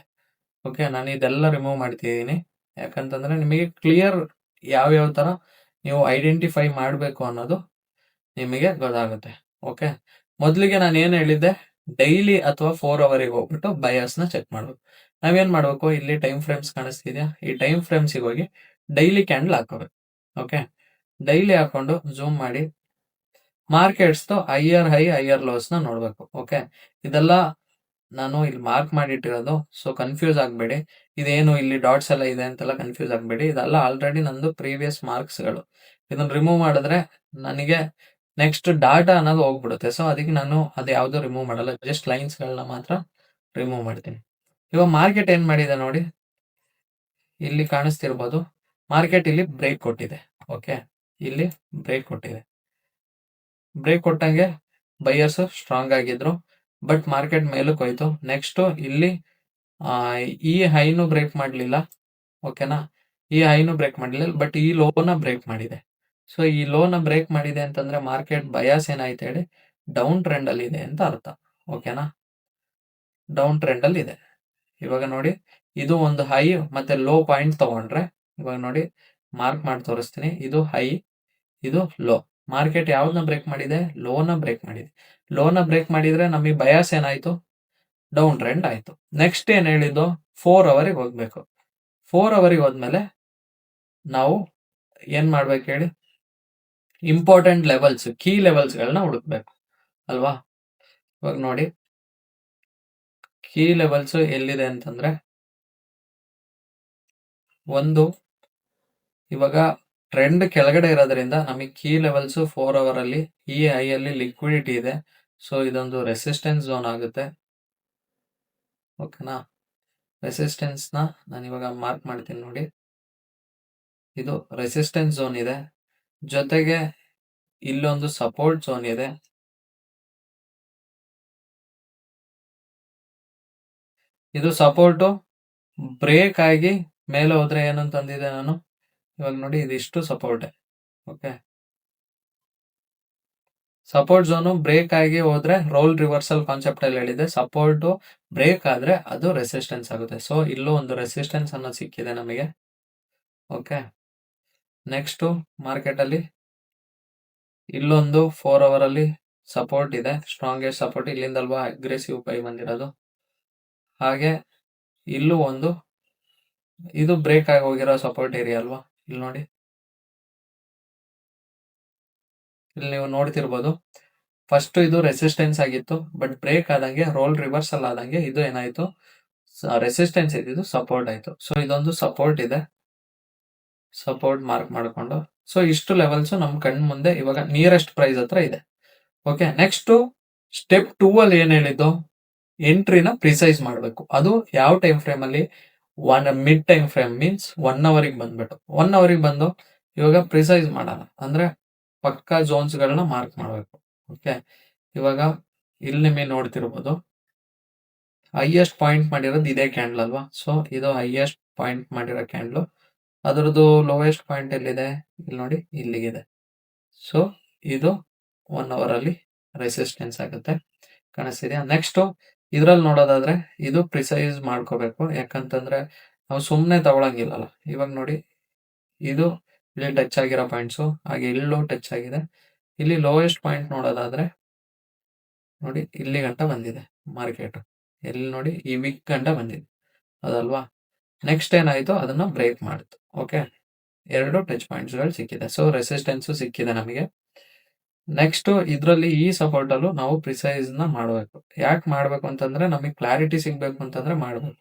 ಓಕೆ, ನಾನು ಇದೆಲ್ಲ ರಿಮೂವ್ ಮಾಡ್ತಿದ್ದೀನಿ. ಯಾಕಂತಂದ್ರೆ ನಿಮಗೆ ಕ್ಲಿಯರ್ ಯಾವ್ಯಾವ ತರ ನೀವು ಐಡೆಂಟಿಫೈ ಮಾಡಬೇಕು ಅನ್ನೋದು ನಿಮಗೆ ಗೊತ್ತಾಗುತ್ತೆ. ಓಕೆ, ಮೊದಲಿಗೆ ನಾನು ಏನು ಹೇಳಿದ್ದೆ, ಡೈಲಿ ಅಥವಾ 4 ಅವರಿಗೆ ಹೋಗ್ಬಿಟ್ಟು ಬಯಾಸ್ನ ಚೆಕ್ ಮಾಡಬೇಕು. ನಾವೇನ್ ಮಾಡಬೇಕು, ಇಲ್ಲಿ ಟೈಮ್ ಫ್ರೇಮ್ಸ್ ಕಾಣಿಸ್ತಿದ್ಯಾ, ಈ ಟೈಮ್ ಫ್ರೇಮ್ಸಿಗೆ ಹೋಗಿ ಡೈಲಿ ಕ್ಯಾಂಡಲ್ ಹಾಕೋಬೇಕು. ಓಕೆ, ಡೈಲಿ ಹಾಕೊಂಡು ಝೂಮ್ ಮಾಡಿ ಮಾರ್ಕೆಟ್ಸ್ದು ಹೈಯರ್ ಹೈ ಹೈಯರ್ ಲೋಸ್ನ ನೋಡಬೇಕು. ಓಕೆ, ಇದೆಲ್ಲ ನಾನು ಇಲ್ಲಿ ಮಾರ್ಕ್ ಮಾಡಿಟ್ಟಿರೋದು, ಸೊ ಕನ್ಫ್ಯೂಸ್ ಆಗಬೇಡಿ. ಇದೇನು ಇಲ್ಲಿ ಡಾಟ್ಸ್ ಎಲ್ಲ ಇದೆ ಅಂತೆಲ್ಲ ಕನ್ಫ್ಯೂಸ್ ಆಗಬೇಡಿ. ಇದೆಲ್ಲ ಆಲ್ರೆಡಿ ನಂದು ಪ್ರೀವಿಯಸ್ ಮಾರ್ಕ್ಸ್ಗಳು. ಇದನ್ನ ರಿಮೂವ್ ಮಾಡಿದ್ರೆ ನನಗೆ ನೆಕ್ಸ್ಟ್ ಡಾಟಾ ಅನ್ನೋದು ಹೋಗ್ಬಿಡುತ್ತೆ. ಸೊ ಅದಕ್ಕೆ ನಾನು ಅದು ಯಾವುದು ರಿಮೂವ್ ಮಾಡಲ್ಲ, ಜಸ್ಟ್ ಲೈನ್ಸ್ಗಳನ್ನ ಮಾತ್ರ ರಿಮೂವ್ ಮಾಡ್ತೀನಿ. ಇವಾಗ ಮಾರ್ಕೆಟ್ ಏನ್ ಮಾಡಿದೆ ನೋಡಿ, ಇಲ್ಲಿ ಕಾಣಿಸ್ತಿರ್ಬೋದು, ಮಾರ್ಕೆಟ್ ಇಲ್ಲಿ ಬ್ರೇಕ್ ಕೊಟ್ಟಿದೆ. ಓಕೆ, ಇಲ್ಲಿ ಬ್ರೇಕ್ ಕೊಟ್ಟಿದೆ. ಬ್ರೇಕ್ ಕೊಟ್ಟಂಗೆ ಬೈಯರ್ಸ್ ಸ್ಟ್ರಾಂಗ್ ಆಗಿದ್ರು, ಬಟ್ ಮಾರ್ಕೆಟ್ ಮೇಲಕ್ಕೆ ಹೋಯ್ತು. ನೆಕ್ಸ್ಟ್ ಇಲ್ಲಿ ಈ ಹೈನು ಬ್ರೇಕ್ ಮಾಡಲಿಲ್ಲ. ಓಕೆನಾ, ಈ ಹೈನು ಬ್ರೇಕ್ ಮಾಡಲಿಲ್ಲ, ಬಟ್ ಈ ಲೋನ ಬ್ರೇಕ್ ಮಾಡಿದೆ. ಸೊ ಈ ಲೋನ ಬ್ರೇಕ್ ಮಾಡಿದೆ ಅಂತಂದ್ರೆ ಮಾರ್ಕೆಟ್ ಬಯಾಸ್ ಏನಾಯ್ತು ಹೇಳಿ, ಡೌನ್ ಟ್ರೆಂಡ್ ಅಲ್ಲಿ ಇದೆ ಅಂತ ಅರ್ಥ. ಓಕೆನಾ, ಡೌನ್ ಟ್ರೆಂಡ್ ಅಲ್ಲಿ ಇದೆ. ಇವಾಗ ನೋಡಿ, ಇದು ಒಂದು ಹೈ ಮತ್ತೆ ಲೋ ಪಾಯಿಂಟ್ ತಗೊಂಡ್ರೆ, ಇವಾಗ ನೋಡಿ ಮಾರ್ಕ್ ಮಾಡಿ ತೋರಿಸ್ತೀನಿ, ಇದು ಹೈ, ಇದು ಲೋ. ಮಾರ್ಕೆಟ್ ಯಾವ್ದನ್ನ ಬ್ರೇಕ್ ಮಾಡಿದೆ, ಲೋನ ಬ್ರೇಕ್ ಮಾಡಿದೆ. ಲೋನ ಬ್ರೇಕ್ ಮಾಡಿದ್ರೆ ನಮಗೆ ಬಯಾಸ್ ಏನಾಯ್ತು, ಡೌನ್ ಟ್ರೆಂಡ್ ಆಯ್ತು. ನೆಕ್ಸ್ಟ್ ಏನ್ ಹೇಳಿದ್ದು, 4 ಅವರಿಗೆ ಹೋಗ್ಬೇಕು. 4 ಅವರಿಗೆ ಹೋದ್ಮೇಲೆ ನಾವು ಏನ್ ಮಾಡ್ಬೇಕು ಹೇಳಿ, ಇಂಪಾರ್ಟೆಂಟ್ ಲೆವೆಲ್ಸ್, ಕೀ ಲೆವೆಲ್ಸ್ ಗಳನ್ನ ಹುಡುಕ್ಬೇಕು ಅಲ್ವಾ. ಇವಾಗ ನೋಡಿ, ಕೀ ಲೆವೆಲ್ಸ್ ಎಲ್ಲಿದೆ ಅಂತಂದ್ರೆ, ಒಂದು ಇವಾಗ ಟ್ರೆಂಡ್ ಕೆಳಗಡೆ ಇರೋದ್ರಿಂದ ನಮಗೆ ಕೀ ಲೆವೆಲ್ಸ್ 4 ಅವರ್ ಅಲ್ಲಿ ಈ ಹೈ ಅಲ್ಲಿ ಲಿಕ್ವಿಡಿಟಿ ಇದೆ. ಸೊ ಇದೊಂದು ರೆಸಿಸ್ಟೆನ್ಸ್ ಝೋನ್ ಆಗುತ್ತೆ. ಓಕೆನಾ, ರೆಸಿಸ್ಟೆನ್ಸ್ ನ ನಾನು ಇವಾಗ ಮಾರ್ಕ್ ಮಾಡ್ತೀನಿ ನೋಡಿ, ಇದು ರೆಸಿಸ್ಟೆನ್ಸ್ ಝೋನ್ ಇದೆ, ಜೊತೆಗೆ ಇಲ್ಲೊಂದು ಸಪೋರ್ಟ್ ಝೋನ್ ಇದೆ. ಇದು ಸಪೋರ್ಟ್ ಬ್ರೇಕ್ ಆಗಿ ಮೇಲೆ ಹೋದ್ರೆ ಏನಂತಂದಿದೆ ನಾನು, ಇವಾಗ ನೋಡಿ ಇದಿಷ್ಟು support. Okay, support zone break ಆಗಿ ಹೋದ್ರೆ ರೋಲ್ ರಿವರ್ಸಲ್ ಕಾನ್ಸೆಪ್ಟ್ ಅಲ್ಲಿ ಹೇಳಿದೆ, ಸಪೋರ್ಟ್ ಬ್ರೇಕ್ ಆದ್ರೆ ಅದು ರೆಸಿಸ್ಟೆನ್ಸ್ ಆಗುತ್ತೆ. ಸೊ ಇಲ್ಲೂ ಒಂದು ರೆಸಿಸ್ಟೆನ್ಸ್ ಅನ್ನೋದು ಸಿಕ್ಕಿದೆ ನಮಗೆ. ಓಕೆ, ನೆಕ್ಸ್ಟ್ ಮಾರ್ಕೆಟ್ ಅಲ್ಲಿ ಇಲ್ಲೊಂದು 4 ಅವರ್ ಅಲ್ಲಿ ಸಪೋರ್ಟ್ ಇದೆ, ಸ್ಟ್ರಾಂಗೆಸ್ಟ್ ಸಪೋರ್ಟ್, ಇಲ್ಲಿಂದಲ್ವಾ ಅಗ್ರೆಸಿವ್ ಬೈ ಬಂದಿರೋದು. ಹಾಗೆ ಇಲ್ಲೂ ಒಂದು, ಇದು ಬ್ರೇಕ್ ಆಗಿ ಹೋಗಿರೋ ಸಪೋರ್ಟ್ ಏರಿಯಾ ಅಲ್ವಾ, ಇಲ್ಲಿ ನೋಡಿ, ಇಲ್ಲಿ ನೀವು ನೋಡ್ತಿರ್ಬೋದು, ಫಸ್ಟ್ ಇದು ರೆಸಿಸ್ಟೆನ್ಸ್ ಆಗಿತ್ತು, ಬಟ್ ಬ್ರೇಕ್ ಆದಂಗೆ ರೋಲ್ ರಿವರ್ಸಲ್ ಆದಂಗೆ ಇದು ಏನಾಯ್ತು, ರೆಸಿಸ್ಟೆನ್ಸ್ ಇದ್ದಿದ್ದು ಸಪೋರ್ಟ್ ಆಯ್ತು. ಸೊ ಇದೊಂದು ಸಪೋರ್ಟ್ ಇದೆ, ಸಪೋರ್ಟ್ ಮಾರ್ಕ್ ಮಾಡಿಕೊಂಡು, ಸೊ ಇಷ್ಟು ಲೆವೆಲ್ಸ್ ನಮ್ ಕಣ್ ಮುಂದೆ ಇವಾಗ ನಿಯರೆಸ್ಟ್ ಪ್ರೈಸ್ ಹತ್ರ ಇದೆ. ಓಕೆ, ನೆಕ್ಸ್ಟ್ ಸ್ಟೆಪ್ 2 ಅಲ್ಲಿ ಏನ್ ಹೇಳಿದ್ದು, ಎಂಟ್ರಿನ ಪ್ರಿಸೈಸ್ ಮಾಡಬೇಕು. ಅದು ಯಾವ ಟೈಮ್ ಫ್ರೇಮ್ ಅಲ್ಲಿ, ಮಿಡ್ ಟೈಮ್ ಫ್ರೇಮ್ ಮೀನ್ಸ್ 1 ಅವರಿಗೆ ಬಂದ್ಬಿಟ್ಟು 1 ಅವರಿಗೆ ಬಂದು ಇವಾಗ ಪ್ರಿಸೈಸ್ ಮಾಡೋಣ ಅಂದ್ರೆ ಪಕ್ಕಾ ಝೋನ್ಸ್ ಗಳನ್ನ ಮಾರ್ಕ್ ಮಾಡಬೇಕು. ಓಕೆ, ಇವಾಗ ಇಲ್ಲಿ ನಿಮಗೆ ನೋಡ್ತಿರ್ಬೋದು, ಹೈಯೆಸ್ಟ್ ಪಾಯಿಂಟ್ ಮಾಡಿರೋದು ಇದೇ ಕ್ಯಾಂಡಲ್ ಅಲ್ವಾ. ಸೊ ಇದು ಹೈಯೆಸ್ಟ್ ಪಾಯಿಂಟ್ ಮಾಡಿರೋ ಕ್ಯಾಂಡಲ್, ಅದರದ್ದು ಲೋಯೆಸ್ಟ್ ಪಾಯಿಂಟ್ ಎಲ್ಲಿದೆ, ಇಲ್ಲಿ ನೋಡಿ ಇಲ್ಲಿಗಿದೆ. ಸೊ ಇದು 1 ಅವರ್ ಅಲ್ಲಿ ರೆಸಿಸ್ಟೆನ್ಸ್ ಆಗುತ್ತೆ, ಕಾಣಿಸ್ತಿದ್ಯಾ. ನೆಕ್ಸ್ಟ್ ಇದ್ರಲ್ಲಿ ನೋಡೋದಾದ್ರೆ ಇದು ಪ್ರಿಸೈಸ್ ಮಾಡ್ಕೋಬೇಕು, ಯಾಕಂತಂದ್ರೆ ನಾವು ಸುಮ್ಮನೆ ತಗೊಳಂಗಿಲ್ಲಲ್ಲ. ಇವಾಗ ನೋಡಿ, ಇದು ಇಲ್ಲಿ ಟಚ್ ಆಗಿರೋ ಪಾಯಿಂಟ್ಸು, ಹಾಗೆ ಇಲ್ಲೂ ಟಚ್ ಆಗಿದೆ. ಇಲ್ಲಿ ಲೋಯೆಸ್ಟ್ ಪಾಯಿಂಟ್ ನೋಡೋದಾದ್ರೆ ನೋಡಿ ಇಲ್ಲಿ ಗಂಟ ಬಂದಿದೆ ಮಾರ್ಕೆಟ್, ಎಲ್ಲಿ ನೋಡಿ ಈ ವಿಕ್ ಗಂಟ ಬಂದಿದೆ ಅದಲ್ವಾ. ನೆಕ್ಸ್ಟ್ ಏನಾಯ್ತು, ಅದನ್ನ ಬ್ರೇಕ್ ಮಾಡಿತು. ಓಕೆ, 2 ಟಚ್ ಪಾಯಿಂಟ್ಸ್ ಗಳು ಸಿಕ್ಕಿದೆ. ಸೊ ರೆಸಿಸ್ಟೆನ್ಸ್ ಸಿಕ್ಕಿದೆ ನಮಗೆ. ನೆಕ್ಸ್ಟ್ ಇದ್ರಲ್ಲಿ ಈ ಸಪೋರ್ಟ್ ಅಲ್ಲೂ ನಾವು ಪ್ರಿಸೈಸ್ ನ ಮಾಡಬೇಕು. ಯಾಕೆ ಮಾಡ್ಬೇಕು ಅಂತಂದ್ರೆ ನಮಗೆ ಕ್ಲಾರಿಟಿ ಸಿಗ್ಬೇಕು ಅಂತಂದ್ರೆ ಮಾಡ್ಬೇಕು.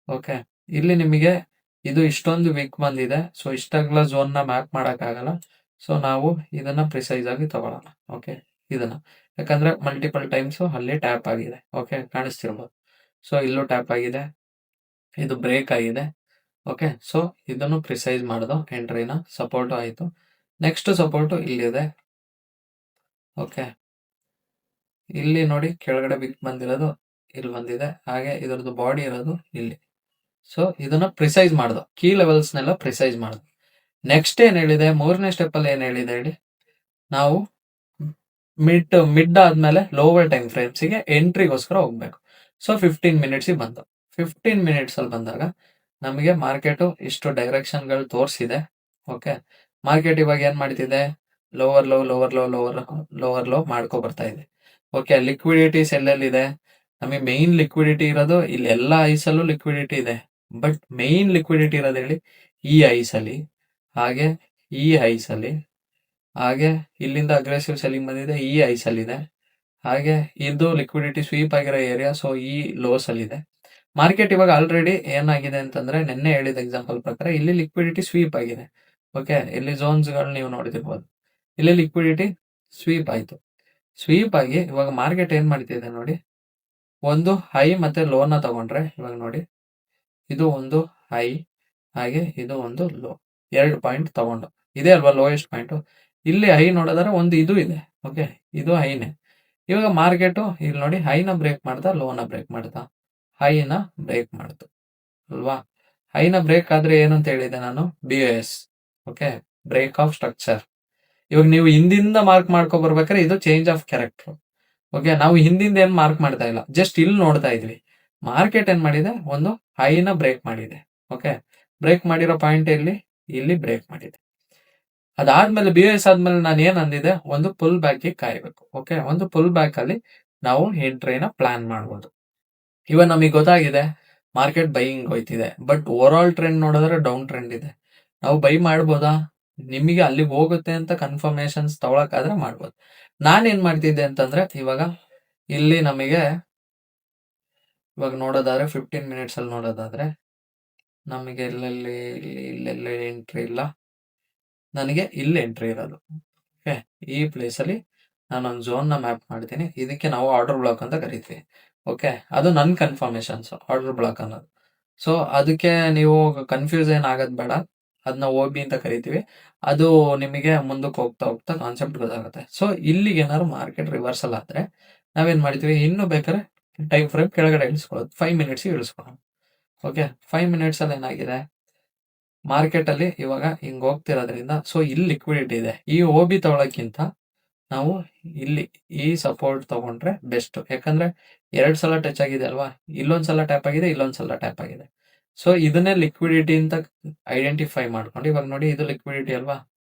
ಓಕೆ, ಇಲ್ಲಿ ನಿಮಗೆ ಇದು ಇಷ್ಟೊಂದು ವೀಕ್ ಬಂದಿದೆ, ಸೊ ಇಷ್ಟಾಗ್ಲ ಝೋನ್ ನ ಮ್ಯಾಪ್ ಮಾಡಕ್ ಆಗಲ್ಲ. ಸೊ ನಾವು ಇದನ್ನ ಪ್ರಿಸೈಸ್ ಆಗಿ ತಗೊಳ್ಳೋಣ. ಓಕೆ, ಇದನ್ನ ಯಾಕಂದ್ರೆ ಮಲ್ಟಿಪಲ್ ಟೈಮ್ಸ್ ಅಲ್ಲಿ ಟ್ಯಾಪ್ ಆಗಿದೆ. ಓಕೆ, ಕಾಣಿಸ್ತಿರ್ಬೋದು. ಸೊ ಇಲ್ಲೂ ಟ್ಯಾಪ್ ಆಗಿದೆ, ಇದು ಬ್ರೇಕ್ ಆಗಿದೆ. ಓಕೆ, ಸೊ ಇದನ್ನು ಪ್ರಿಸೈಸ್ ಮಾಡ್ದು, ಎಂಟ್ರಿನ ಸಪೋರ್ಟ್ ಆಯ್ತು. ನೆಕ್ಸ್ಟ್ ಸಪೋರ್ಟ್ ಇಲ್ಲಿದೆ. ಓಕೆ, ಇಲ್ಲಿ ನೋಡಿ ಕೆಳಗಡೆ ಬಿಕ್ ಬಂದಿರೋದು ಇಲ್ಲಿ ಬಂದಿದೆ, ಹಾಗೆ ಇದರದ್ದು ಬಾಡಿ ಇರೋದು ಇಲ್ಲಿ. ಸೊ ಇದನ್ನ ಪ್ರಿಸೈಸ್ ಮಾಡ್ದು, ಕೀ ಲೆವೆಲ್ಸ್ನೆಲ್ಲ ಪ್ರಿಸೈಸ್ ಮಾಡ್ದು. ನೆಕ್ಸ್ಟ್ ಏನ್ ಹೇಳಿದೆ, 3ನೇ ಸ್ಟೆಪ್ ಅಲ್ಲಿ ಏನ್ ಹೇಳಿದೆ ಹೇಳಿ, ನಾವು ಮಿಡ್ ಆದ್ಮೇಲೆ ಲೋವರ್ ಟೈಮ್ ಫ್ರೇಮ್ಸ್ಗೆ ಎಂಟ್ರಿಗೋಸ್ಕರ ಹೋಗ್ಬೇಕು. ಸೊ 15 ಮಿನಿಟ್ಸ್ ಬಂತು. 15 ಮಿನಿಟ್ಸ್ ಅಲ್ಲಿ ಬಂದಾಗ ನಮಗೆ ಮಾರ್ಕೆಟು ಇಷ್ಟು ಡೈರೆಕ್ಷನ್ಗಳು ತೋರಿಸಿದೆ. ಓಕೆ, ಮಾರ್ಕೆಟ್ ಇವಾಗ ಏನ್ ಮಾಡ್ತಿದೆ, lower low lower low lower lower low ಮಾಡ್ಕೊ ಬರ್ತಾ ಇದೆ. ಓಕೆ, ಲಿಕ್ವಿಡಿಟೀಸ್ ಎಲ್ಲೆಲ್ಲಿದೆ, ನಮಗೆ ಮೇನ್ ಲಿಕ್ವಿಡಿಟಿ ಇರೋದು ಇಲ್ಲಿ ಎಲ್ಲ ಐಸಲ್ಲೂ ಲಿಕ್ವಿಡಿಟಿ ಇದೆ. ಬಟ್ ಮೇನ್ ಲಿಕ್ವಿಡಿಟಿ ಇರೋದು ಹೇಳಿ ಈ ಐಸಲ್ಲಿ, ಹಾಗೆ ಈ ಐಸಲ್ಲಿ, ಹಾಗೆ ಇಲ್ಲಿಂದ ಅಗ್ರೆಸಿವ್ ಸೆಲ್ಲಿಂಗ್ ಬಂದಿದೆ ಈ ಐಸಲ್ಲಿ ಇದೆ, ಹಾಗೆ ಇದು ಲಿಕ್ವಿಡಿಟಿ ಸ್ವೀಪ್ ಆಗಿರೋ ಏರಿಯಾ. ಸೊ ಈ ಲೋಸ್ ಅಲ್ಲಿ ಇದೆ. ಮಾರ್ಕೆಟ್ ಇವಾಗ ಆಲ್ರೆಡಿ ಏನಾಗಿದೆ ಅಂತಂದ್ರೆ, ನೆನ್ನೆ ಹೇಳಿದ ಎಕ್ಸಾಂಪಲ್ ಪ್ರಕಾರ ಇಲ್ಲಿ ಲಿಕ್ವಿಡಿಟಿ ಸ್ವೀಪ್ ಆಗಿದೆ. ಓಕೆ, ಇಲ್ಲಿ ಝೋನ್ಸ್ಗಳು ನೀವು ನೋಡ್ತಿರ್ಬೋದು, ಇಲ್ಲಿ ಲಿಕ್ವಿಡಿಟಿ ಸ್ವೀಪ್ ಆಯ್ತು. ಸ್ವೀಪ್ ಆಗಿ ಇವಾಗ ಮಾರ್ಕೆಟ್ ಏನ್ ಮಾಡ್ತಿದೆ ನೋಡಿ, ಒಂದು ಹೈ ಮತ್ತೆ ಲೋನ ತಗೊಂಡ್ರೆ ಇವಾಗ ನೋಡಿ, ಇದು ಒಂದು ಹೈ, ಹಾಗೆ ಇದು ಒಂದು ಲೋ, 2 ಪಾಯಿಂಟ್ ತಗೊಂಡು ಇದೆ ಅಲ್ವಾ ಲೋಯೆಸ್ಟ್ ಪಾಯಿಂಟ್. ಇಲ್ಲಿ ಹೈ ನೋಡಿದ್ರೆ ಒಂದು ಇದು ಇದೆ. ಓಕೆ, ಇದು ಹೈನೇ. ಇವಾಗ ಮಾರ್ಕೆಟ್ ಇಲ್ಲಿ ನೋಡಿ ಹೈನ ಬ್ರೇಕ್ ಮಾಡ್ತಾ, ಲೋನ ಬ್ರೇಕ್ ಮಾಡ್ತಾ, ಹೈನ ಬ್ರೇಕ್ ಮಾಡ್ತು ಅಲ್ವಾ. ಹೈನ ಬ್ರೇಕ್ ಆದ್ರೆ ಏನಂತ ಹೇಳಿದೆ ನಾನು, BOS. Okay, break of structure. ಇವಾಗ ನೀವು ಹಿಂದಿಂದ ಮಾರ್ಕ್ ಮಾಡ್ಕೊ ಬರ್ಬೇಕಾದ್ರೆ ಇದು ಚೇಂಜ್ ಆಫ್ ಕ್ಯಾರೆಕ್ಟರ್. ಓಕೆ, ನಾವು ಹಿಂದಿಂದ ಏನ್ ಮಾರ್ಕ್ ಮಾಡ್ತಾ ಇಲ್ಲ, ಜಸ್ಟ್ ಇಲ್ಲಿ ನೋಡ್ತಾ ಇದ್ವಿ. ಮಾರ್ಕೆಟ್ ಏನ್ ಮಾಡಿದೆ, ಒಂದು ಹೈನ ಬ್ರೇಕ್ ಮಾಡಿದೆ. ಓಕೆ, ಬ್ರೇಕ್ ಮಾಡಿರೋ ಪಾಯಿಂಟ್ ಇಲ್ಲಿ ಬ್ರೇಕ್ ಮಾಡಿದೆ. ಅದಾದ್ಮೇಲೆ BOS ಆದ್ಮೇಲೆ ನಾನು ಏನ್ ಅಂದಿದೆ, ಒಂದು ಪುಲ್ ಬ್ಯಾಕ್ ಕಾಯ್ಬೇಕು. ಓಕೆ, ಒಂದು ಪುಲ್ ಬ್ಯಾಕ್ ಅಲ್ಲಿ ನಾವು ಎಂಟ್ರಿನ ಪ್ಲಾನ್ ಮಾಡ್ಬೋದು. ಇವಾಗ ನಮಗೆ ಗೊತ್ತಾಗಿದೆ ಮಾರ್ಕೆಟ್ ಬೈಯಿಂಗ್ ಹೋಯ್ತಿದೆ, ಬಟ್ ಓವರ್ ಆಲ್ ಟ್ರೆಂಡ್ ನೋಡಿದ್ರೆ ಡೌನ್ ಟ್ರೆಂಡ್ ಇದೆ. ನಾವು ಬೈ ಮಾಡ್ಬೋದಾ, ನಿಮಗೆ ಅಲ್ಲಿಗೆ ಹೋಗುತ್ತೆ ಅಂತ ಕನ್ಫರ್ಮೇಶನ್ಸ್ ತಗೊಳಕಾದ್ರೆ ಮಾಡ್ಬೋದು. ನಾನೇನ್ ಮಾಡ್ತಿದ್ದೆ ಅಂತಂದ್ರೆ, ಇವಾಗ ಇಲ್ಲಿ ನಮಗೆ ಇವಾಗ ನೋಡೋದಾದ್ರೆ 15 ಮಿನಿಟ್ಸ್ ಅಲ್ಲಿ ನೋಡೋದಾದ್ರೆ ನಮಗೆ ಇಲ್ಲೆಲ್ಲಿ ಎಂಟ್ರಿ ಇಲ್ಲ, ನನಗೆ ಇಲ್ಲಿ ಎಂಟ್ರಿ ಇರೋದು. ಓಕೆ, ಈ ಪ್ಲೇಸ್ ಅಲ್ಲಿ ನಾನೊಂದು ಝೋನ್ ನ ಮ್ಯಾಪ್ ಮಾಡ್ತೀನಿ. ಇದಕ್ಕೆ ನಾವು ಆರ್ಡರ್ ಬ್ಲಾಕ್ ಅಂತ ಕರಿತೀವಿ. ಓಕೆ, ಅದು ನನ್ ಕನ್ಫರ್ಮೇಶನ್ಸ್ ಆರ್ಡರ್ ಬ್ಲಾಕ್ ಅನ್ನೋದು. ಸೊ ಅದಕ್ಕೆ ನೀವು ಕನ್ಫ್ಯೂಸ್ ಏನ್ ಆಗೋದ್ ಬೇಡ, ಅದನ್ನ OB ಅಂತ ಕರಿತೀವಿ. ಅದು ನಿಮಗೆ ಮುಂದಕ್ಕೆ ಹೋಗ್ತಾ ಹೋಗ್ತಾ ಕಾನ್ಸೆಪ್ಟ್ ಗೊತ್ತಾಗುತ್ತೆ. ಸೊ ಇಲ್ಲಿಗೆ ಏನಾದ್ರು ಮಾರ್ಕೆಟ್ ರಿವರ್ಸಲ್ ಆದ್ರೆ ನಾವೇನ್ ಮಾಡ್ತೀವಿ, ಇನ್ನು ಬೇಕಾದ್ರೆ ಟೈಮ್ ಫ್ರೇಮ್ ಕೆಳಗಡೆ ಇಳಿಸ್ಕೊಳ್ಳೋದು, 5 ಮಿನಿಟ್ಸ್ ಇಳಿಸ್ಕೊಳ್ಳೋದು. ಓಕೆ, 5 ಮಿನಿಟ್ಸ್ ಅಲ್ಲಿ ಏನಾಗಿದೆ, ಮಾರ್ಕೆಟ್ ಅಲ್ಲಿ ಇವಾಗ ಹಿಂಗ್ ಹೋಗ್ತಿರೋದ್ರಿಂದ ಸೊ ಇಲ್ಲಿ ಲಿಕ್ವಿಡಿಟಿ ಇದೆ. ಈ OB ತಗೊಳಕ್ಕಿಂತ ನಾವು ಇಲ್ಲಿ ಈ ಸಪೋರ್ಟ್ ತಗೊಂಡ್ರೆ ಬೆಸ್ಟ್. ಯಾಕಂದ್ರೆ 2 ಸಲ ಟಚ್ ಆಗಿದೆ ಅಲ್ವಾ, ಇಲ್ಲೊಂದ್ಸಲ ಟ್ಯಾಪ್ ಆಗಿದೆ, ಇಲ್ಲೊಂದ್ಸಲ ಟ್ಯಾಪ್ ಆಗಿದೆ. ಸೊ ಇದನ್ನೇ ಲಿಕ್ವಿಡಿಟಿ ಅಂತ ಐಡೆಂಟಿಫೈ ಮಾಡ್ಕೊಂಡು, ಇವಾಗ ನೋಡಿ ಇದು ಲಿಕ್ವಿಡಿಟಿ ಅಲ್ವಾ,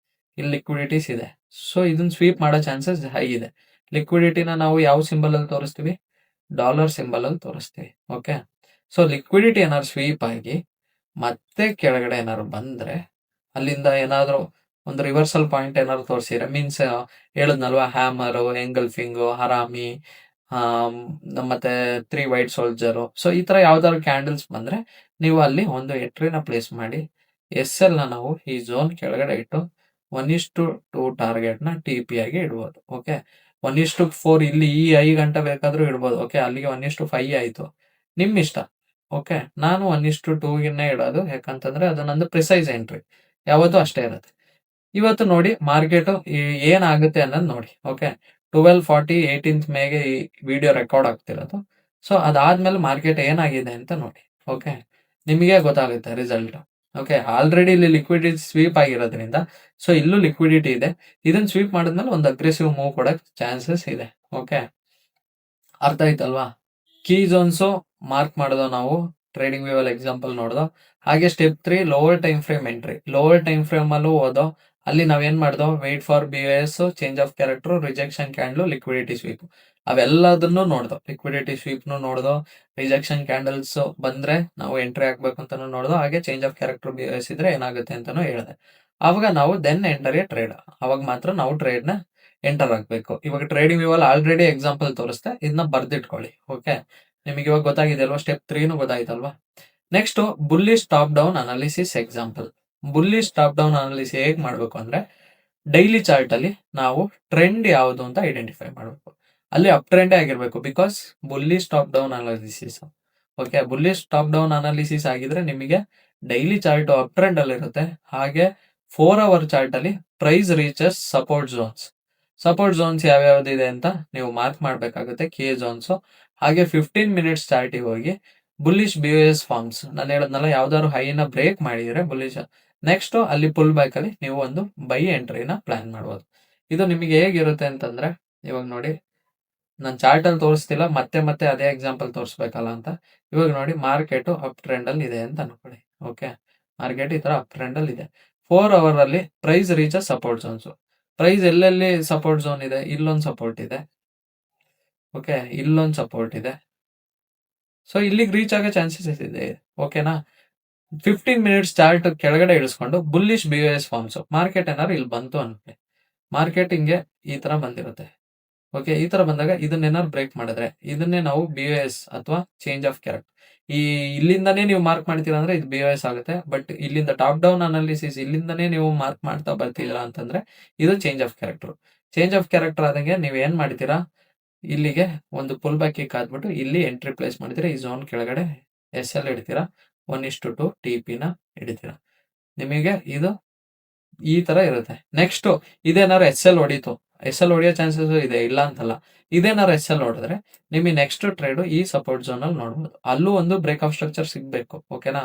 ಇಲ್ಲಿ ಲಿಕ್ವಿಡಿಟೀಸ್ ಇದೆ. ಸೊ ಇದನ್ನ ಸ್ವೀಪ್ ಮಾಡೋ ಚಾನ್ಸಸ್ ಹೈ ಇದೆ. ಲಿಕ್ವಿಡಿಟಿನ ನಾವು ಯಾವ ಸಿಂಬಲ್ ಅಲ್ಲಿ ತೋರಿಸ್ತೀವಿ, ಡಾಲರ್ ಸಿಂಬಲ್ ಅಲ್ಲಿ ತೋರಿಸ್ತೀವಿ. ಓಕೆ, ಸೊ ಲಿಕ್ವಿಡಿಟಿ ಏನಾದ್ರು ಸ್ವೀಪ್ ಆಗಿ ಮತ್ತೆ ಕೆಳಗಡೆ ಏನಾದ್ರು ಬಂದ್ರೆ, ಅಲ್ಲಿಂದ ಏನಾದ್ರು ಒಂದು ರಿವರ್ಸಲ್ ಪಾಯಿಂಟ್ ಏನಾದ್ರು ತೋರಿಸಿದ್ರೆ, ಮೀನ್ಸ್ ಹೇಳದ್ನಲ್ವಾ, ಹ್ಯಾಮರು, ಎಂಗಲ್ಫಿಂಗು, ಹರಾಮಿ, ಮತ್ತೆ 3 ವೈಟ್ ಸೋಲ್ಜರು. ಸೊ ಈ ತರ ಯಾವ್ದಾದ್ರು ಕ್ಯಾಂಡಲ್ಸ್ ಬಂದ್ರೆ ನೀವು ಅಲ್ಲಿ ಒಂದು ಎಂಟ್ರಿನ ಪ್ಲೇಸ್ ಮಾಡಿ, SL ನ ನಾವು ಈ ಝೋನ್ ಕೆಳಗಡೆ ಇಟ್ಟು 1:2 ಟಾರ್ಗೆಟ್ ನ TP ಆಗಿ ಇಡ್ಬೋದು. ಓಕೆ, 1:4 ಇಲ್ಲಿ ಈ 5 ಗಂಟೆ ಬೇಕಾದ್ರೂ ಇಡ್ಬೋದು. ಓಕೆ, ಅಲ್ಲಿಗೆ 1:5 ಆಯ್ತು, ನಿಮ್ ಇಷ್ಟ. ಓಕೆ, ನಾನು 1:2 ಇಡೋದು, ಯಾಕಂತಂದ್ರೆ ಅದು ನಂದು ಪ್ರಿಸೈಸ್ ಎಂಟ್ರಿ ಯಾವತ್ತೂ ಅಷ್ಟೇ ಇರುತ್ತೆ. ಇವತ್ತು ನೋಡಿ ಮಾರ್ಕೆಟ್ ಏನಾಗುತ್ತೆ ಅನ್ನೋದು ನೋಡಿ. ಓಕೆ, 12:40 18th ಮೇಗೆ ಈ ವಿಡಿಯೋ ರೆಕಾರ್ಡ್ ಆಗ್ತಿರೋದು. ಸೊ ಅದಾದ್ಮೇಲೆ ಮಾರ್ಕೆಟ್ ಏನಾಗಿದೆ ಅಂತ ನೋಡಿ. ಓಕೆ, ನಿಮಗೆ ಗೊತ್ತಾಗುತ್ತೆ ರಿಸಲ್ಟ್. ಓಕೆ, ಆಲ್ರೆಡಿ ಇಲ್ಲಿ ಲಿಕ್ವಿಡಿಟಿ ಸ್ವೀಪ್ ಆಗಿರೋದ್ರಿಂದ ಸೊ ಇಲ್ಲೂ ಲಿಕ್ವಿಡಿಟಿ ಇದೆ. ಇದನ್ನ ಸ್ವೀಪ್ ಮಾಡಿದ್ಮೇಲೆ ಒಂದು ಅಗ್ರೆಸಿವ್ ಮೂವ್ ಕೊಡಕ್ ಚಾನ್ಸಸ್ ಇದೆ. ಓಕೆ, ಅರ್ಥ ಆಯ್ತಲ್ವಾ. ಕೀ ಝೋನ್ಸ್ ಮಾರ್ಕ್ ಮಾಡೋದು ನಾವು ಟ್ರೇಡಿಂಗ್ ವ್ಯೂ ಅಲ್ಲಿ ಎಕ್ಸಾಂಪಲ್ ನೋಡ್ದೋ. ಹಾಗೆ step 3 lower time frame entry. Lower time frame ಅಲ್ಲೂ ಓದೋ, ಅಲ್ಲಿ ನಾವೇನ್ ಮಾಡ್ದೋ, wait for BOS, change of character, rejection candle, liquidity sweep, ಅವೆಲ್ಲದನ್ನು ನೋಡ್ದೋ. ಲಿಕ್ವಿಡಿಟಿ ಸ್ವೀಪ್ ನೋಡ್ದೋ, ರಿಜೆಕ್ಷನ್ ಕ್ಯಾಂಡಲ್ಸ್ ಬಂದ್ರೆ ನಾವು ಎಂಟ್ರಿ ಹಾಕ್ಬೇಕು ಅಂತಾನು ನೋಡ್ದೋ, ಹಾಗೆ ಚೇಂಜ್ ಆಫ್ ಕ್ಯಾರೆಕ್ಟರ್ BOS ಇದ್ರೆ ಏನಾಗುತ್ತೆ ಅಂತಾನು ಹೇಳಿದೆ. ಅವಾಗ ನಾವು ದೆನ್ ಎಂಟರ್ ಎ ಟ್ರೇಡ್, ಅವಾಗ ಮಾತ್ರ ನಾವು ಟ್ರೇಡ್ ನ ಎಂಟರ್ ಆಗ್ಬೇಕು. ಇವಾಗ ಟ್ರೇಡಿಂಗ್ ವ್ಯೂ ಅಲ್ಲಿ ಆಲ್ರೆಡಿ ಎಕ್ಸಾಂಪಲ್ ತೋರಿಸ್ತೆ, ಇದನ್ನ ಬರ್ದಿಟ್ಕೊಳ್ಳಿ. ಓಕೆ, ನಿಮಗೆ ಇವಾಗ ಗೊತ್ತಾಗಿದೆ ಅಲ್ವಾ, ಸ್ಟೆಪ್ 3 ಗೊತ್ತಾಯ್ತಲ್ವಾ. Next bullish top down analysis example. Bullish top down analysis ಹೇಗ್ ಮಾಡ್ಬೇಕು ಅಂದ್ರೆ, ಡೈಲಿ ಚಾರ್ಟ್ ಅಲ್ಲಿ ನಾವು ಟ್ರೆಂಡ್ ಯಾವುದು ಅಂತ ಐಡೆಂಟಿಫೈ ಮಾಡಬೇಕು. ಅಲ್ಲಿ ಅಪ್ ಟ್ರೆಂಡೇ ಆಗಿರ್ಬೇಕು, because bullish top down analysis. Okay, bullish top down analysis ಆಗಿದ್ರೆ ನಿಮಗೆ ಡೈಲಿ ಚಾರ್ಟ್ ಅಪ್ ಟ್ರೆಂಡ್ ಅಲ್ಲಿ ಇರುತ್ತೆ. ಹಾಗೆ 4 ಅವರ್ ಚಾರ್ಟ್ ಅಲ್ಲಿ price reaches support zones. Support zones ಯಾವ್ಯಾವ್ದಿದೆ ಅಂತ ನೀವು ಮಾರ್ಕ್ ಮಾಡ್ಬೇಕಾಗುತ್ತೆ, ಕೆ ಝೋನ್ಸ್. ಹಾಗೆ 15 ಮಿನಿಟ್ಸ್ ಚಾರ್ಟಿಗೆ ಹೋಗಿ ಬುಲ್ಲಿಶ್ BOS ಫಾರ್ಮ್ಸ್, ನಾನು ಹೇಳದ್ನಲ್ಲ, ಯಾವ್ದಾದ್ರು ಹೈನ ಬ್ರೇಕ್ ಮಾಡಿದ್ರೆ ಬುಲ್ಲಿಶ್, ನೆಕ್ಸ್ಟ್ ಅಲ್ಲಿ ಪುಲ್ ಬ್ಯಾಕ್ ಅಲ್ಲಿ ನೀವು ಒಂದು ಬೈ ಎಂಟ್ರಿನ ಪ್ಲಾನ್ ಮಾಡ್ಬೋದು. ಇದು ನಿಮಗೆ ಹೇಗಿರುತ್ತೆ ಅಂತಂದ್ರೆ, ಇವಾಗ ನೋಡಿ ನಾನು ಚಾರ್ಟ್ ಅಲ್ಲಿ ತೋರಿಸ್ತಿಲ್ಲ, ಮತ್ತೆ ಅದೇ ಎಕ್ಸಾಂಪಲ್ ತೋರಿಸ್ಬೇಕಲ್ಲ ಅಂತ. ಇವಾಗ ನೋಡಿ ಮಾರ್ಕೆಟ್ ಅಪ್ ಟ್ರೆಂಡ್ ಅಲ್ಲಿ ಇದೆ ಅಂತ ಅನ್ಕೊಳ್ಳಿ. ಓಕೆ, ಮಾರ್ಕೆಟ್ ಈ ತರ ಅಪ್ ಟ್ರೆಂಡ್ ಅಲ್ಲಿ ಇದೆ. 4 ಅವರ್ ಅಲ್ಲಿ price reach support zones. Price ಎಲ್ಲೆಲ್ಲಿ ಸಪೋರ್ಟ್ ಝೋನ್ ಇದೆ, ಇಲ್ಲೊಂದು ಸಪೋರ್ಟ್ ಇದೆ. ಓಕೆ, ಇಲ್ಲೊಂದು ಸಪೋರ್ಟ್ ಇದೆ. ಸೊ ಇಲ್ಲಿಗೆ ರೀಚ್ ಆಗೋ ಚಾನ್ಸಸ್ ಇದೆ. ಓಕೆನಾ, 15 ಮಿನಿಟ್ಸ್ ಚಾರ್ಟ್ ಕೆಳಗಡೆ ಇಳಿಸ್ಕೊಂಡು ಬುಲ್ಲಿಶ್ BOS ಫಾರ್ಮ್ಸ್. ಮಾರ್ಕೆಟ್ ಏನಾದ್ರು ಇಲ್ಲಿ ಬಂತು ಅನ್ಕೊಳ್ಳಿ, ಮಾರ್ಕೆಟ್ ಹಿಂಗೆ ಈ ತರ ಬಂದಿರುತ್ತೆ. ಓಕೆ, ಈ ತರ ಬಂದಾಗ ಇದನ್ನೇನಾದ್ರು ಬ್ರೇಕ್ ಮಾಡಿದ್ರೆ ಇದನ್ನೇ ನಾವು BOS ಅಥವಾ ಚೇಂಜ್ ಆಫ್ ಕ್ಯಾರೆಕ್ಟರ್. ಈ ಇಲ್ಲಿಂದಾನೇ ನೀವು ಮಾರ್ಕ್ ಮಾಡ್ತೀರಾ ಅಂದ್ರೆ ಇದು BOS ಆಗುತ್ತೆ. ಬಟ್ ಇಲ್ಲಿಂದ ಟಾಪ್ ಡೌನ್ ಅನಾಲಿಸಿಸ್ ಇಲ್ಲಿಂದಾನೇ ನೀವು ಮಾರ್ಕ್ ಮಾಡ್ತಾ ಬರ್ತೀರಾ ಅಂತಂದ್ರೆ ಇದು change of character. Change of character ಆದಂಗೆ ನೀವು ಏನ್ ಮಾಡ್ತೀರಾ, ಇಲ್ಲಿಗೆ ಒಂದು ಪುಲ್ ಬ್ಯಾಕ್ ಕಿಕ್ ಆದ್ಬಿಟ್ಟು ಇಲ್ಲಿ ಎಂಟ್ರಿ ಪ್ಲೇಸ್ ಮಾಡ್ತೀರಾ. ಈ ಝೋನ್ ಕೆಳಗಡೆ SL ಇಡ್ತೀರಾ, 1:2 TP ನ ಹಿಡಿತೀರಾ. ನಿಮಗೆ ಇದು ಈ ತರ ಇರುತ್ತೆ. ನೆಕ್ಸ್ಟ್ ಇದೇನಾದ್ರು SL ಹೊಡಿತು, SL ಹೊಡಿಯೋ ಚಾನ್ಸಸ್ ಇದೆ, ಇಲ್ಲ ಅಂತಲ್ಲ. ಇದೇನಾದ್ರು SL ಹೊಡೆದ್ರೆ ನಿಮಗೆ ನೆಕ್ಸ್ಟ್ ಟ್ರೇಡ್ ಈ ಸಪೋರ್ಟ್ ಝೋನ್ ಅಲ್ಲಿ ನೋಡ್ಬೋದು. ಅಲ್ಲೂ ಒಂದು ಬ್ರೇಕ್ ಆಫ್ ಸ್ಟ್ರಕ್ಚರ್ ಸಿಗ್ಬೇಕು. ಓಕೆನಾ,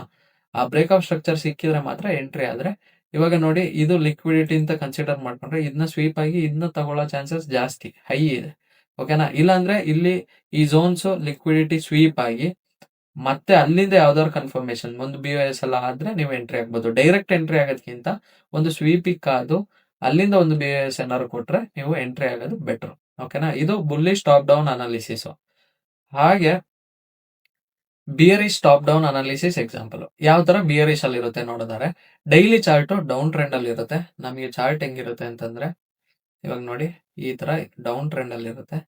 ಆ ಬ್ರೇಕ್ ಆಫ್ ಸ್ಟ್ರಕ್ಚರ್ ಸಿಕ್ಕಿದ್ರೆ ಮಾತ್ರ ಎಂಟ್ರಿ ಆದ್ರೆ. ಇವಾಗ ನೋಡಿ ಇದು ಲಿಕ್ವಿಡಿಟಿ ಅಂತ ಕನ್ಸಿಡರ್ ಮಾಡ್ಕೊಂಡ್ರೆ ಇದನ್ನ ಸ್ವೀಪ್ ಆಗಿ ಇದನ್ನ ತಗೊಳ್ಳೋ ಚಾನ್ಸಸ್ ಜಾಸ್ತಿ ಹೈ ಇದೆ. ಓಕೆನಾ, ಇಲ್ಲಾಂದ್ರೆ ಇಲ್ಲಿ ಈ ಝೋನ್ಸ್ ಲಿಕ್ವಿಡಿಟಿ ಸ್ವೀಪ್ ಆಗಿ ಮತ್ತೆ ಅಲ್ಲಿಂದ ಯಾವ್ದಾದ್ರು ಕನ್ಫರ್ಮೇಶನ್ ಒಂದು BOS ಎಲ್ಲ ಆದ್ರೆ ನೀವು ಎಂಟ್ರಿ ಆಗ್ಬೋದು. ಡೈರೆಕ್ಟ್ ಎಂಟ್ರಿ ಆಗೋದಕ್ಕಿಂತ ಒಂದು ಸ್ವೀಪಿಗೆ ಕಾದು ಅಲ್ಲಿಂದ ಒಂದು BOS ಏನಾದ್ರು ಕೊಟ್ರೆ ನೀವು ಎಂಟ್ರಿ ಆಗೋದು ಬೆಟರ್. ಓಕೆನಾ, ಇದು ಬುಲ್ಲಿಶ್ ಟಾಪ್ ಡೌನ್ ಅನಾಲಿಸಿಸ್. ಹಾಗೆ ಬಿಯರಿಶ್ ಟಾಪ್ ಡೌನ್ ಅನಾಲಿಸಿಸ್ ಎಕ್ಸಾಂಪಲ್ ಯಾವ ತರ ಬಿಯರಿಶ್ ಅಲ್ಲಿ ಇರುತ್ತೆ ನೋಡಿದ್ರೆ, ಡೈಲಿ ಚಾರ್ಟ್ ಡೌನ್ ಟ್ರೆಂಡ್ ಅಲ್ಲಿ ಇರುತ್ತೆ. ನಮಗೆ ಚಾರ್ಟ್ ಹೆಂಗಿರುತ್ತೆ ಅಂತಂದ್ರೆ ಇವಾಗ ನೋಡಿ ಈ ತರ ಡೌನ್ ಟ್ರೆಂಡ್ ಅಲ್ಲಿ ಇರುತ್ತೆ.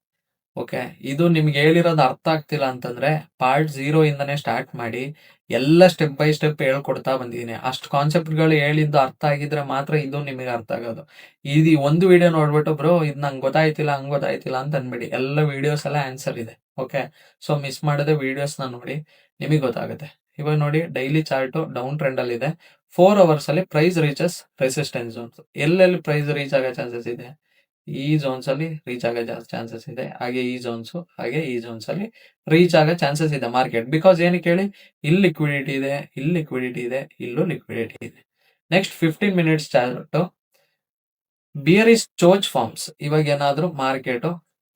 ಓಕೆ, ಇದು ನಿಮ್ಗೆ ಹೇಳಿರೋದು ಅರ್ಥ ಆಗ್ತಿಲ್ಲ ಅಂತಂದ್ರೆ ಪಾರ್ಟ್ 0 ಇಂದನೇ ಸ್ಟಾರ್ಟ್ ಮಾಡಿ ಎಲ್ಲ ಸ್ಟೆಪ್ ಬೈ ಸ್ಟೆಪ್ ಹೇಳ್ಕೊಡ್ತಾ ಬಂದಿದ್ದೀನಿ. ಅಷ್ಟು ಕಾನ್ಸೆಪ್ಟ್ಗಳು ಹೇಳಿದ್ದು ಅರ್ಥ ಆಗಿದ್ರೆ ಮಾತ್ರ ಇದು ನಿಮಗೆ ಅರ್ಥ ಆಗೋದು. ಇದು ಒಂದು ವಿಡಿಯೋ ನೋಡ್ಬಿಟ್ಟು ಬ್ರೋ ಇದು ನಂಗೆ ಗೊತ್ತಾಯ್ತಿಲ್ಲ ಹಂಗೆ ಗೊತ್ತಾಯ್ತಿಲ್ಲ ಅಂತ ಅನ್ಬೇಡಿ. ಎಲ್ಲ ವಿಡಿಯೋಸ್ ಎಲ್ಲ ಆನ್ಸರ್ ಇದೆ. ಓಕೆ, ಸೊ ಮಿಸ್ ಮಾಡದೆ ವಿಡಿಯೋಸ್ನ ನೋಡಿ, ನಿಮಗೆ ಗೊತ್ತಾಗುತ್ತೆ. ಇವಾಗ ನೋಡಿ ಡೈಲಿ ಚಾರ್ಟ್ ಡೌನ್ ಟ್ರೆಂಡ್ ಅಲ್ಲಿ ಇದೆ. 4 ಅವರ್ಸ್ ಅಲ್ಲಿ ಪ್ರೈಸ್ ರೀಚಸ್ ರೆಸಿಸ್ಟೆನ್ಸ್ ಝೋನ್ಸ್. ಎಲ್ಲೆಲ್ಲಿ ಪ್ರೈಸ್ ರೀಚ್ ಆಗೋ ಚಾನ್ಸಸ್ ಇದೆ, ಈ ಝೋನ್ಸ್ ಅಲ್ಲಿ ರೀಚ್ ಆಗೋ ಚಾನ್ಸಸ್ ಇದೆ. ಹಾಗೆ ಈ ಝೋನ್ಸ್, ಹಾಗೆ ಈ ಝೋನ್ಸ್ ಅಲ್ಲಿ ರೀಚ್ ಆಗೋ ಚಾನ್ಸಸ್ ಇದೆ ಮಾರ್ಕೆಟ್. ಬಿಕಾಸ್ ಏನಕ್ಕೆ ಹೇಳಿ, ಇಲ್ಲಿ ಲಿಕ್ವಿಡಿಟಿ ಇದೆ, ಇಲ್ಲಿ ಲಿಕ್ವಿಡಿಟಿ ಇದೆ, ಇಲ್ಲೂ ಲಿಕ್ವಿಡಿಟಿ ಇದೆ. Next 15 minutes chart bearish choch forms. ಇವಾಗ ಏನಾದ್ರು ಮಾರ್ಕೆಟ್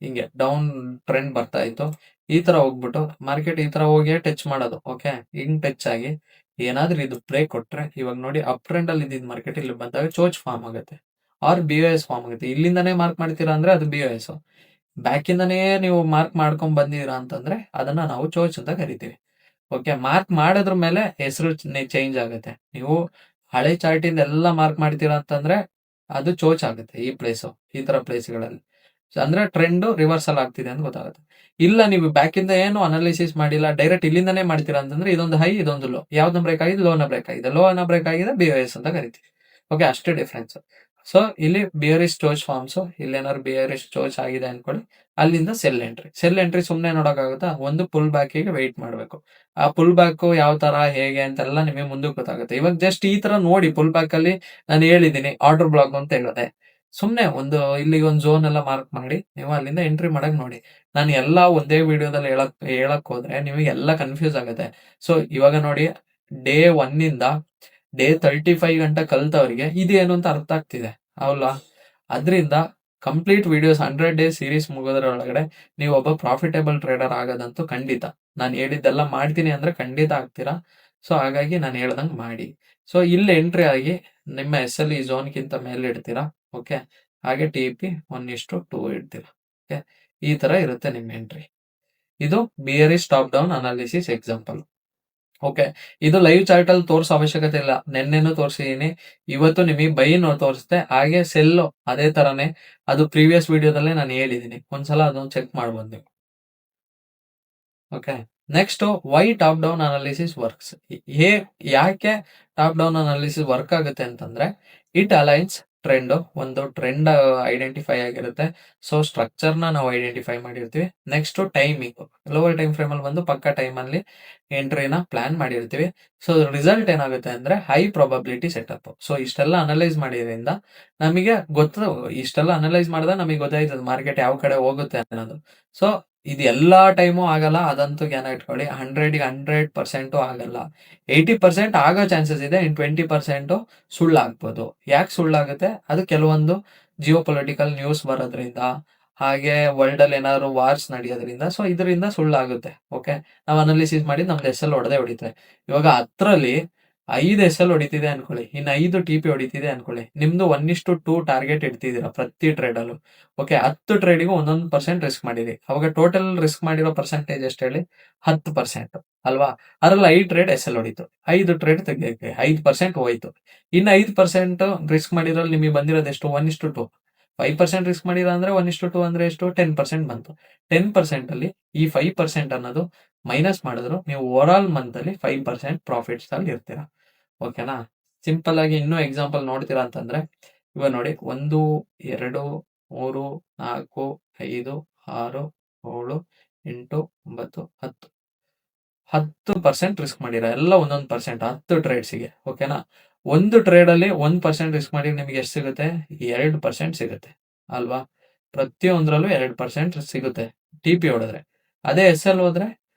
ಹಿಂಗೆ ಡೌನ್ ಟ್ರೆಂಡ್ ಬರ್ತಾ ಇತ್ತು, ಈ ತರ ಹೋಗ್ಬಿಟ್ಟು ಮಾರ್ಕೆಟ್ ಈ ತರ ಹೋಗಿ ಟಚ್ ಮಾಡೋದು. ಓಕೆ, ಹಿಂಗ್ ಟಚ್ ಆಗಿ ಏನಾದ್ರೂ ಇದು ಬ್ರೇಕ್ ಕೊಟ್ರೆ, ಇವಾಗ ನೋಡಿ ಅಪ್ ಟ್ರೆಂಡ್ ಅಲ್ಲಿ ಇದ್ದಿದ್ ಮಾರ್ಕೆಟ್ ಇಲ್ಲಿ ಬಂದಾಗ ಚೋಚ್ ಫಾರ್ಮ್ ಆಗುತ್ತೆ ಆರ್ BOS ಫಾರ್ಮ್ ಆಗುತ್ತೆ. ಇಲ್ಲಿಂದಾನೇ ಮಾರ್ಕ್ ಮಾಡ್ತೀರಾ ಅಂದ್ರೆ ಅದು BOS. ಬ್ಯಾಕ್ ಇಂದಾನೇ ನೀವು ಮಾರ್ಕ್ ಮಾಡ್ಕೊಂಡ್ ಬಂದಿರಾ ಅಂತಂದ್ರೆ ಅದನ್ನ ನಾವು ಚೋಚ್ ಅಂತ ಕರಿತೀವಿ. ಓಕೆ, ಮಾರ್ಕ್ ಮಾಡೋದ್ರ ಮೇಲೆ ಹೆಸರು ಚೇಂಜ್ ಆಗುತ್ತೆ. ನೀವು ಹಳೆ ಚಾರ್ಟ್ ಇಂದ ಎಲ್ಲ ಮಾರ್ಕ್ ಮಾಡ್ತೀರಾ ಅಂತಂದ್ರೆ ಅದು ಚೋಚ್ ಆಗುತ್ತೆ. ಈ ಪ್ಲೇಸ್, ಈ ತರ ಪ್ಲೇಸ್ಗಳಲ್ಲಿ ಅಂದ್ರೆ ಟ್ರೆಂಡ್ ರಿವರ್ಸಲ್ ಆಗ್ತಿದೆ ಅಂತ ಗೊತ್ತಾಗುತ್ತೆ. ಇಲ್ಲ ನೀವು ಬ್ಯಾಕ್ ಇಂದ ಏನು ಅನಾಲಿಸಿಸ್ ಮಾಡಿಲ್ಲ, ಡೈರೆಕ್ಟ್ ಇಲ್ಲಿಂದಾನೇ ಮಾಡ್ತೀರಾ ಅಂತಂದ್ರೆ ಇದೊಂದು ಹೈ, ಇದೊಂದು ಲೋ. ಯಾವ್ದನ್ನ ಬ್ರೇಕ್ ಆಗಿದೆ, ಲೋನ ಬ್ರೇಕ್ ಆಗಿದೆ. ಲೋನ ಬ್ರೇಕ್ ಆಗಿದೆ BOS ಅಂತ ಕರಿತೀವಿ. ಓಕೆ, ಅಷ್ಟೇ ಡಿಫ್ರೆನ್ಸ್. ಸೊ ಇಲ್ಲಿ ಬಿಯರಿಶ್ ಚೋಚ್ ಫಾರ್ಮ್ಸ್, ಇಲ್ಲೇನಾದ್ರು ಬಿಯರಿಶ್ ಚೋಚ್ ಆಗಿದೆ ಅನ್ಕೊಳ್ಳಿ, ಅಲ್ಲಿಂದ ಸೆಲ್ ಎಂಟ್ರಿ ಸುಮ್ಮನೆ ನೋಡೋಕ್ಕಾಗುತ್ತಾ, ಒಂದು ಪುಲ್ ಬ್ಯಾಕಿಗೆ ವೆಯ್ಟ್ ಮಾಡಬೇಕು. ಆ ಪುಲ್ ಬ್ಯಾಕ್ ಯಾವ ತರ ಹೇಗೆ ಅಂತೆಲ್ಲ ನಿಮಗೆ ಮುಂದಕ್ಕೆ ಗೊತ್ತಾಗುತ್ತೆ. ಇವಾಗ ಜಸ್ಟ್ ಈ ತರ ನೋಡಿ, ಪುಲ್ ಬ್ಯಾಕ್ ಅಲ್ಲಿ ನಾನು ಹೇಳಿದ್ದೀನಿ ಆರ್ಡರ್ ಬ್ಲಾಕ್ ಅಂತ ಹೇಳಿದೆ. ಸುಮ್ನೆ ಒಂದು ಇಲ್ಲಿಗೆ ಒಂದು ಝೋನ್ ಎಲ್ಲ ಮಾರ್ಕ್ ಮಾಡಿ ನೀವು ಅಲ್ಲಿಂದ ಎಂಟ್ರಿ ಮಾಡಕ್ ನೋಡಿ. ನಾನು ಎಲ್ಲ ಒಂದೇ ವಿಡಿಯೋದಲ್ಲಿ ಹೇಳಕ್ ಹೋದ್ರೆ ನಿಮಗೆ ಎಲ್ಲ ಕನ್ಫ್ಯೂಸ್ ಆಗುತ್ತೆ. ಸೊ ಇವಾಗ ನೋಡಿ ಡೇ 1 ಇಂದ ಡೇ 35 ಗಂಟ ಕಲ್ತವ್ರಿಗೆ ಇದೇನು ಅಂತ ಅರ್ಥ ಆಗ್ತಿದೆ ಅವಲ್ಲ. ಅದರಿಂದ ಕಂಪ್ಲೀಟ್ ವಿಡಿಯೋಸ್ 100 ಡೇಸ್ ಸೀರೀಸ್ ಮುಗೋದ್ರೊಳಗಡೆ ನೀವು ಒಬ್ಬ ಪ್ರಾಫಿಟೇಬಲ್ ಟ್ರೇಡರ್ ಆಗೋದಂತೂ ಖಂಡಿತ. ನಾನು ಹೇಳಿದ್ದೆಲ್ಲ ಮಾಡ್ತೀನಿ ಅಂದ್ರೆ ಖಂಡಿತ ಆಗ್ತೀರಾ. ಸೊ ಹಾಗಾಗಿ ನಾನು ಹೇಳ್ದಂಗೆ ಮಾಡಿ. ಸೊ ಇಲ್ಲಿ ಎಂಟ್ರಿ ಆಗಿ ನಿಮ್ಮ SL ಈ ಝೋನ್ಗಿಂತ ಮೇಲೆ ಇಡ್ತೀರಾ. ಓಕೆ, ಹಾಗೆ TP 1:2 ಇಡ್ತೀರಾ. ಓಕೆ, ಈ ತರ ಇರುತ್ತೆ ನಿಮ್ಮ ಎಂಟ್ರಿ. ಇದು bearish top down analysis example. Okay, ಇದು ಲೈವ್ ಚಾರ್ಟ್ ಅಲ್ಲಿ ತೋರಿಸೋ ಅವಶ್ಯಕತೆ ಇಲ್ಲ. ನೆನ್ನೆನೂ ತೋರಿಸಿದೀನಿ, ಇವತ್ತು ನಿಮಗೆ ಬೈನು ತೋರಿಸ್ತೆ, ಹಾಗೆ ಸೆಲ್ಲು ಅದೇ ತರನೇ. ಅದು ಪ್ರೀವಿಯಸ್ ವಿಡಿಯೋದಲ್ಲೇ ನಾನು ಹೇಳಿದೀನಿ, ಒಂದ್ಸಲ ಅದನ್ನು ಚೆಕ್ ಮಾಡ್ಬೋದು ನೀವು. Okay, next why top down analysis works. ಯಾಕೆ ಟಾಪ್ ಡೌನ್ ಅನಾಲಿಸಿಸ್ ವರ್ಕ್ ಆಗುತ್ತೆ ಅಂತಂದ್ರೆ, ಇಟ್ ಅಲೈನ್ಸ್ ಟ್ರೆಂಡ್. ಒಂದು ಟ್ರೆಂಡ್ ಐಡೆಂಟಿಫೈ ಆಗಿರುತ್ತೆ. ಸೊ ಸ್ಟ್ರಕ್ಚರ್ ನಾವು ಐಡೆಂಟಿಫೈ ಮಾಡಿರ್ತೀವಿ. Next timing, lower time frame ಅಲ್ಲಿ ಬಂದು ಪಕ್ಕ ಟೈಮ್ ಅಲ್ಲಿ ಎಂಟ್ರಿನ ಪ್ಲಾನ್ ಮಾಡಿರ್ತೀವಿ. ಸೊ ರಿಸಲ್ಟ್ ಏನಾಗುತ್ತೆ ಅಂದ್ರೆ ಹೈ ಪ್ರಾಬಬಿಲಿಟಿ ಸೆಟಪ್. ಸೊ ಇಷ್ಟೆಲ್ಲ ಅನಲೈಸ್ ಮಾಡಿದ್ರಿಂದ ನಮಗೆ ಇಷ್ಟೆಲ್ಲ ಅನಲೈಸ್ ಮಾಡಿದಾಗ ನಮಗೆ ಗೊತ್ತಾಯ್ತದೆ ಮಾರ್ಕೆಟ್ ಯಾವ ಕಡೆ ಹೋಗುತ್ತೆ ಅನ್ನೋದು. ಸೊ ಇದು ಎಲ್ಲಾ ಟೈಮು ಆಗಲ್ಲ, ಅದಂತೂ ಜ್ಞಾನ ಇಟ್ಕೊಳ್ಳಿ. 100% ಆಗಲ್ಲ. 80% ಆಗೋ ಚಾನ್ಸಸ್ ಇದೆ. ಇನ್ 20% ಸುಳ್ಳಾಗ್ಬೋದು. ಯಾಕೆ ಸುಳ್ಳಾಗುತ್ತೆ, ಅದು ಕೆಲವೊಂದು ಜಿಯೋ ಪೊಲಿಟಿಕಲ್ ನ್ಯೂಸ್ ಬರೋದ್ರಿಂದ, ಹಾಗೆ ವರ್ಲ್ಡ್ ಅಲ್ಲಿ ಏನಾದ್ರು ವಾರ್ಸ್ ನಡೆಯೋದ್ರಿಂದ ಸೊ ಇದರಿಂದ ಸುಳ್ಳಾಗುತ್ತೆ. ಓಕೆ, ನಾವು ಅನಾಲಿಸಿಸ್ ಮಾಡಿ ನಮ್ದು ಎಸ್ ಎಲ್ ಹೊಡೆದೇ ಹೊಡಿತೇವೆ. ಇವಾಗ 10ರಲ್ಲಿ 5 ಎಸ್ ಎಲ್ ಹೊಡಿತಿದೆ ಅನ್ಕೊಳ್ಳಿ, ಇನ್ನು 5 ಟಿ ಪಿ ಹೊಡಿತಿದೆ ಅನ್ಕೊಳ್ಳಿ, ನಿಮ್ದು 1:2 ಟಾರ್ಗೆಟ್ ಇಡ್ತಿದ್ದೀರಾ ಪ್ರತಿ ಟ್ರೇಡ್ ಅಲ್ಲೂ. ಓಕೆ, 10 ಟ್ರೇಡಿಗೂ 1% ರಿಸ್ಕ್ ಮಾಡಿರಿ. ಅವಾಗ ಟೋಟಲ್ ರಿಸ್ಕ್ ಮಾಡಿರೋ ಪರ್ಸೆಂಟೇಜ್ ಎಷ್ಟು ಹೇಳಿ? 10% ಅಲ್ವಾ? ಅದ್ರಲ್ಲಿ 5 ಟ್ರೇಡ್ ಎಸ್ ಎಲ್ ಹೊಡಿತು, 5 ಟ್ರೇಡ್ ತೆಗಿಯಕ್ಕೆ 5% ಹೋಯ್ತು. ಇನ್ನು 5% ರಿಸ್ಕ್ ಮಾಡಿದ್ರಲ್ಲಿ ನಿಮಗೆ ಬಂದಿರೋದು ಎಷ್ಟು? 1:2. 5% ರಿಸ್ಕ್ ಮಾಡಿರ ಅಂದ್ರೆ 1:2 ಅಂದ್ರೆ ಎಷ್ಟು? 10% ಬಂತು. 10% ಅಲ್ಲಿ ಈ 5% ಅನ್ನೋದು ಮೈನಸ್ ಮಾಡಿದ್ರು ನೀವು ಓವರ್ ಆಲ್ ಮಂತ್ ಅಲ್ಲಿ 5% ಪ್ರಾಫಿಟ್ಸ್ ಅಲ್ಲಿ ಇರ್ತೀರಾ. ಓಕೆನಾ? ಸಿಂಪಲ್ ಆಗಿ ಇನ್ನೂ ಎಕ್ಸಾಂಪಲ್ ನೋಡ್ತೀರಾ ಅಂತಂದ್ರೆ, ಇವಾಗ ನೋಡಿ 1, 2, 3, 4, 5, 6, 7, 8, 9, 10. 10% ರಿಸ್ಕ್ ಮಾಡಿರ, ಎಲ್ಲ ಒಂದೊಂದು ಪರ್ಸೆಂಟ್ 10 ಟ್ರೇಡ್ಸ್ಗೆ. ಓಕೆನಾ? ಒಂದು ಟ್ರೇಡ್ ಅಲ್ಲಿ 1% ರಿಸ್ಕ್ ಮಾಡಿ ನಿಮಗೆ ಎಷ್ಟು ಸಿಗುತ್ತೆ? 2% ಸಿಗುತ್ತೆ ಅಲ್ವಾ? ಪ್ರತಿಯೊಂದರಲ್ಲೂ 2% ಸಿಗುತ್ತೆ ಟಿ ಪಿ ಹೊಡೆದ್ರೆ. ಅದೇ ಎಸ್ ಎಲ್ ಹೋದ್ರೆ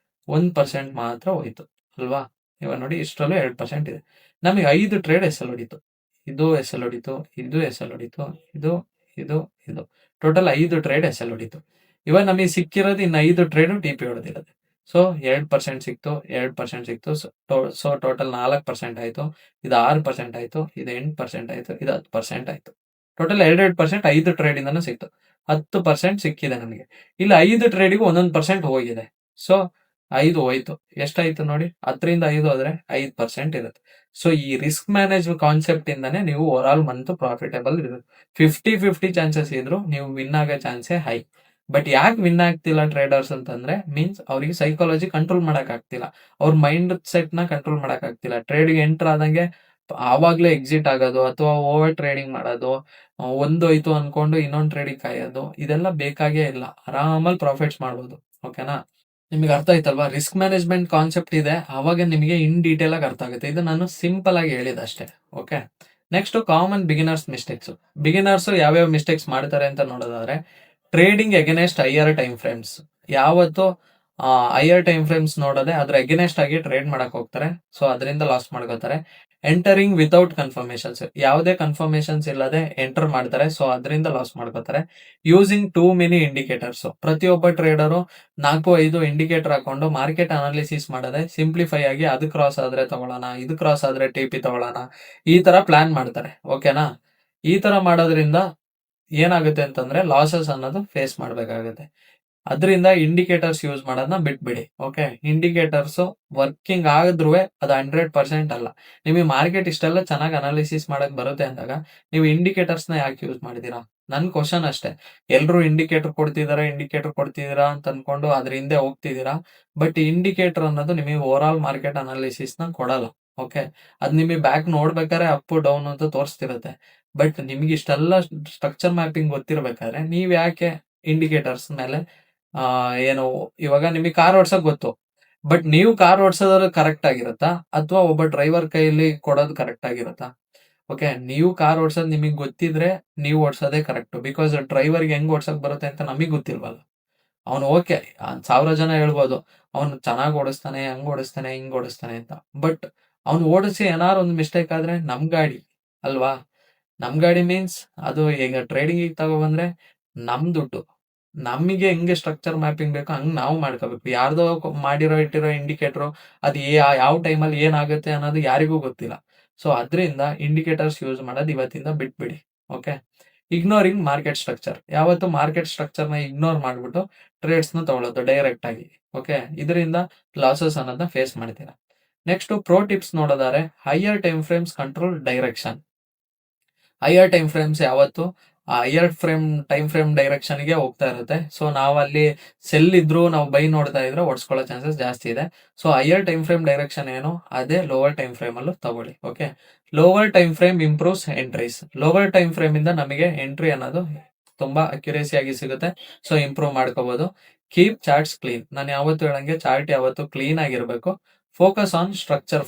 1% ಮಾತ್ರ ಹೋಯ್ತು ಅಲ್ವಾ? ಇವಾಗ ನೋಡಿ ಇಷ್ಟರಲ್ಲೂ 2% ಇದೆ. ನಮಗೆ 5 ಟ್ರೇಡ್ ಎಸ್ ಎಲ್ ಹೊಡಿತು, ಇದು ಎಸ್ ಎಲ್ ಹೊಡಿತು, ಇದು ಎಸ್ ಎಲ್ ಹೊಡಿತು, ಇದು ಇದು ಇದು ಟೋಟಲ್ 5 ಟ್ರೇಡ್ ಎಸ್ ಎಲ್ ಹೊಡಿತು. ಇವಾಗ ನಮಗೆ ಸಿಕ್ಕಿರೋದು ಇನ್ನು 5 ಟ್ರೇಡ್ ಟಿ ಪಿ ಹೊಡೆದಿರೋದು. ಸೊ 2% ಸಿಕ್ತು, 2% ಸಿಕ್ತು. ಸೊ ಟೋಟಲ್ 4% ಆಯ್ತು. ಇದು 6% ಆಯ್ತು, ಇದು 8% ಆಯ್ತು, ಇದು 10% ಆಯ್ತು. ಟೋಟಲ್ 2% 5 ಟ್ರೇಡ್ ಇಂದಾನು ಸಿಕ್ತು. 10% ಸಿಕ್ಕಿದೆ ನಮಗೆ. ಇಲ್ಲಿ 5 ಟ್ರೇಡಿಗೂ 1% ಹೋಗಿದೆ. ಸೊ 5 ಹೋಯ್ತು. ಎಷ್ಟಾಯ್ತು ನೋಡಿ? 10ರಿಂದ 5 ಹೋದ್ರೆ 5% ಇರುತ್ತೆ. ಸೊ ಈ ರಿಸ್ಕ್ ಮ್ಯಾನೇಜ್ ಕಾನ್ಸೆಪ್ಟ್ ಇಂದಾನೆ ನೀವು ಓವರ್ ಆಲ್ ಮಂತ್ ಪ್ರಾಫಿಟೇಬಲ್ ಇರುತ್ತೆ. 50-50 ಚಾನ್ಸಸ್ ಇದ್ರು ನೀವು ವಿನ್ ಆಗೋ ಚಾನ್ಸೇ ಹೈ. ಬಟ್ ಯಾಕೆ ವಿನ್ ಆಗ್ತಿಲ್ಲ ಟ್ರೇಡರ್ಸ್ ಅಂತಂದ್ರೆ, ಮೀನ್ಸ್ ಅವ್ರಿಗೆ ಸೈಕಾಲಜಿ ಕಂಟ್ರೋಲ್ ಮಾಡಕ್ ಆಗ್ತಿಲ್ಲ, ಅವ್ರ ಮೈಂಡ್ ಸೆಟ್ ನ ಕಂಟ್ರೋಲ್ ಮಾಡಕ್ ಆಗ್ತಿಲ್ಲ. ಟ್ರೇಡಿಗೆ ಎಂಟರ್ ಆದಂಗೆ ಆವಾಗ್ಲೇ ಎಕ್ಸಿಟ್ ಆಗೋದು ಅಥವಾ ಓವರ್ ಟ್ರೇಡಿಂಗ್ ಮಾಡೋದು, ಒಂದೋಯ್ತು ಅನ್ಕೊಂಡು ಇನ್ನೊಂದು ಟ್ರೇಡಿಂಗ್ ಕಾಯೋದು, ಇದೆಲ್ಲ ಬೇಕಾಗೇ ಇಲ್ಲ. ಆರಾಮಲ್ಲಿ ಪ್ರಾಫಿಟ್ಸ್ ಮಾಡ್ಬೋದು. ಓಕೆನಾ? ನಿಮಗೆ ಅರ್ಥ ಆಯ್ತಲ್ವಾ? ರಿಸ್ಕ್ ಮ್ಯಾನೇಜ್ಮೆಂಟ್ ಕಾನ್ಸೆಪ್ಟ್ ಇದೆ, ಅವಾಗ ನಿಮಗೆ ಇನ್ ಡೀಟೇಲ್ ಆಗಿ ಅರ್ಥ ಆಗುತ್ತೆ. ಇದು ನಾನು ಸಿಂಪಲ್ ಆಗಿ ಹೇಳಿದ ಅಷ್ಟೇ. Okay, next common beginners mistakes. Beginners ಯಾವ್ಯಾವ ಮಿಸ್ಟೇಕ್ಸ್ ಮಾಡ್ತಾರೆ ಅಂತ ನೋಡೋದಾದ್ರೆ, trading against higher time frames. ಯಾವತ್ತು ಹೈಯರ್ ಟೈಮ್ ಫ್ರೇಮ್ಸ್ ನೋಡೋದೆ ಅದ್ರ ಎಗೇನೆಸ್ಟ್ ಆಗಿ ಟ್ರೇಡ್ ಮಾಡಕ್ ಹೋಗ್ತಾರೆ. ಸೊ ಅದರಿಂದ ಲಾಸ್ ಮಾಡ್ಕೋತಾರೆ. ಎಂಟರಿಂಗ್ ವಿತೌಟ್ ಕನ್ಫರ್ಮೇಶನ್ಸ್, ಯಾವುದೇ ಕನ್ಫರ್ಮೇಶನ್ಸ್ ಇಲ್ಲದೆ ಎಂಟರ್ ಮಾಡ್ತಾರೆ. ಸೊ ಅದರಿಂದ ಲಾಸ್ ಮಾಡ್ಕೋತಾರೆ. ಯೂಸಿಂಗ್ ಟೂ ಮೆನಿ ಇಂಡಿಕೇಟರ್ಸ್, ಪ್ರತಿಯೊಬ್ಬ ಟ್ರೇಡರು 4-5 ಇಂಡಿಕೇಟರ್ ಹಾಕೊಂಡು ಮಾರ್ಕೆಟ್ ಅನಾಲಿಸಿಸ್ ಮಾಡದೆ ಸಿಂಪ್ಲಿಫೈ ಆಗಿ ಅದು ಕ್ರಾಸ್ ಆದ್ರೆ ತಗೊಳ್ಳೋಣ, ಇದು ಕ್ರಾಸ್ ಆದ್ರೆ ಟಿ ಪಿ ತಗೊಳ್ಳೋಣ, ಈ ತರ ಪ್ಲಾನ್ ಮಾಡ್ತಾರೆ. ಓಕೆನಾ? ಈ ತರ ಮಾಡೋದ್ರಿಂದ ಏನಾಗುತ್ತೆ ಅಂತಂದ್ರೆ ಲಾಸಸ್ ಅನ್ನೋದು ಫೇಸ್ ಮಾಡ್ಬೇಕಾಗುತ್ತೆ. ಅದರಿಂದ ಇಂಡಿಕೇಟರ್ಸ್ ಯೂಸ್ ಮಾಡೋದನ್ನ ಬಿಟ್ಬಿಡಿ. ಓಕೆ, ಇಂಡಿಕೇಟರ್ಸ್ ವರ್ಕಿಂಗ್ ಆದ್ರೂ ಅದು 100% ಅಲ್ಲ. ನಿಮಗೆ ಮಾರ್ಕೆಟ್ ಇಷ್ಟೆಲ್ಲ ಚೆನ್ನಾಗಿ ಅನಾಲಿಸಿಸ್ ಮಾಡಕ್ ಬರುತ್ತೆ ಅಂದಾಗ ನೀವು ಇಂಡಿಕೇಟರ್ಸ್ ನ ಯಾಕೆ ಯೂಸ್ ಮಾಡಿದೀರಾ? ನನ್ ಕ್ವಶನ್ ಅಷ್ಟೇ. ಎಲ್ರು ಇಂಡಿಕೇಟರ್ ಕೊಡ್ತಿದ್ದೀರಾ ಅಂತ ಅನ್ಕೊಂಡು ಅದ್ರ ಹಿಂದೆ ಹೋಗ್ತಿದ್ದೀರಾ. ಬಟ್ ಇಂಡಿಕೇಟರ್ ಅನ್ನೋದು ನಿಮಗೆ ಓವರ್ ಆಲ್ ಮಾರ್ಕೆಟ್ ಅನಾಲಿಸಿಸ್ ನ ಕೊಡಲ್ಲ. ಓಕೆ, ಅದ್ ನಿಮಗೆ ಬ್ಯಾಕ್ ನೋಡ್ಬೇಕಾದ್ರೆ ಅಪ್ ಡೌನ್ ಅಂತ ತೋರಿಸ್ತಿರುತ್ತೆ. ಬಟ್ ನಿಮ್ಗೆ ಇಷ್ಟೆಲ್ಲ ಸ್ಟ್ರಕ್ಚರ್ ಮ್ಯಾಪಿಂಗ್ ಗೊತ್ತಿರ್ಬೇಕಾದ್ರೆ ನೀವ್ ಯಾಕೆ ಇಂಡಿಕೇಟರ್ಸ್ ಮೇಲೆ ಏನು, ಇವಾಗ ನಿಮಗೆ ಕಾರ್ ಓಡ್ಸಕ್ ಗೊತ್ತು, ಬಟ್ ನೀವು ಕಾರ್ ಓಡ್ಸೋದ್ರಲ್ಲಿ ಕರೆಕ್ಟ್ ಆಗಿರುತ್ತಾ ಅಥವಾ ಒಬ್ಬ ಡ್ರೈವರ್ ಕೈಯಲ್ಲಿ ಕೊಡೋದು ಕರೆಕ್ಟ್ ಆಗಿರುತ್ತಾ? ಓಕೆ, ನೀವು ಕಾರ್ ಓಡ್ಸೋದು ನಿಮಗೆ ಗೊತ್ತಿದ್ರೆ ನೀವು ಓಡ್ಸೋದೇ ಕರೆಕ್ಟ್. ಬಿಕಾಸ್ ಡ್ರೈವರ್ಗೆ ಹೆಂಗ್ ಓಡ್ಸಕ್ ಬರುತ್ತೆ ಅಂತ ನಮಗೆ ಗೊತ್ತಿಲ್ವಲ್ಲ. ಅವನು ಓಕೆ, 1000 ಜನ ಹೇಳ್ಬೋದು ಅವನು ಚೆನ್ನಾಗಿ ಓಡಿಸ್ತಾನೆ, ಹಂಗ್ ಓಡಿಸ್ತಾನೆ, ಹಿಂಗ್ ಓಡಿಸ್ತಾನೆ ಅಂತ. ಬಟ್ ಅವ್ನು ಓಡಿಸಿ ಏನಾರು ಒಂದು ಮಿಸ್ಟೇಕ್ ಆದ್ರೆ ನಮ್ ಗಾಡಿ ಅಲ್ವಾ? ನಮ್ ಗಾಡಿ ಮೀನ್ಸ್ ಅದು ಈಗ ಟ್ರೇಡಿಂಗ್ ತಗೊಬಂದ್ರೆ ನಮ್ ದುಡ್ಡು. ನಮಗೆ ಹೆಂಗೆ ಸ್ಟ್ರಕ್ಚರ್ ಮ್ಯಾಪಿಂಗ್ ಬೇಕೋ ಹಂಗ್ ನಾವು ಮಾಡ್ಕೋಬೇಕು. ಯಾರ್ದೋ ಇಟ್ಟಿರೋ ಇಂಡಿಕೇಟರ್ ಅದು ಯಾವ ಟೈಮಲ್ಲಿ ಏನಾಗುತ್ತೆ ಅನ್ನೋದು ಯಾರಿಗೂ ಗೊತ್ತಿಲ್ಲ. ಸೊ ಅದರಿಂದ ಇಂಡಿಕೇಟರ್ಸ್ ಯೂಸ್ ಮಾಡೋದು ಇವತ್ತಿಂದ ಬಿಟ್ಬಿಡಿ. Okay, ignoring market structure. ಯಾವತ್ತು ಮಾರ್ಕೆಟ್ ಸ್ಟ್ರಕ್ಚರ್ ನ ಇಗ್ನೋರ್ ಮಾಡ್ಬಿಟ್ಟು ಟ್ರೇಡ್ಸ್ ನ ತಗೊಳ್ಳೋದು ಡೈರೆಕ್ಟ್ ಆಗಿ. ಓಕೆ, ಇದರಿಂದ ಲಾಸಸ್ ಅನ್ನೋದನ್ನ ಫೇಸ್ ಮಾಡ್ತೀರಾ. ನೆಕ್ಸ್ಟ್ ಪ್ರೋ ಟಿಪ್ಸ್ ನೋಡೋದಾದ್ರೆ, higher time frames control direction. Higher time frames ಯಾವತ್ತು ಹೈಯರ್ ಟೈಮ್ ಫ್ರೇಮ್ ಡೈರೆಕ್ಷನ್ ಗೆ ಹೋಗ್ತಾ ಇರುತ್ತೆ. ಸೊ ನಾವು ಅಲ್ಲಿ ಸೆಲ್ ಇದ್ರು ನಾವು ಬೈ ನೋಡ್ತಾ ಇದ್ರೆ ಒಡ್ಸ್ಕೊಳ್ಳೋ ಚಾನ್ಸಸ್ ಜಾಸ್ತಿ ಇದೆ. So higher time frame direction ಏನು, ಅದೇ ಲೋವರ್ ಟೈಮ್ ಫ್ರೇಮ್ ಅಲ್ಲೂ ತಗೊಳ್ಳಿ. Okay, lower time frame improves entries. Lower time frame ಇಂದ ನಮಗೆ ಎಂಟ್ರಿ ಅನ್ನೋದು ತುಂಬಾ ಅಕ್ಯುರೇಸಿ ಆಗಿ ಸಿಗುತ್ತೆ. ಸೊ ಇಂಪ್ರೂವ್ ಮಾಡ್ಕೋಬಹುದು. Keep charts clean. ನಾನು ಯಾವತ್ತು ಹೇಳಂಗೆ ಚಾರ್ಟ್ ಯಾವತ್ತು ಕ್ಲೀನ್ ಆಗಿರ್ಬೇಕು. ಫೋಕಸ್ ಆನ್ ಸ್ಟ್ರಕ್ಚರ್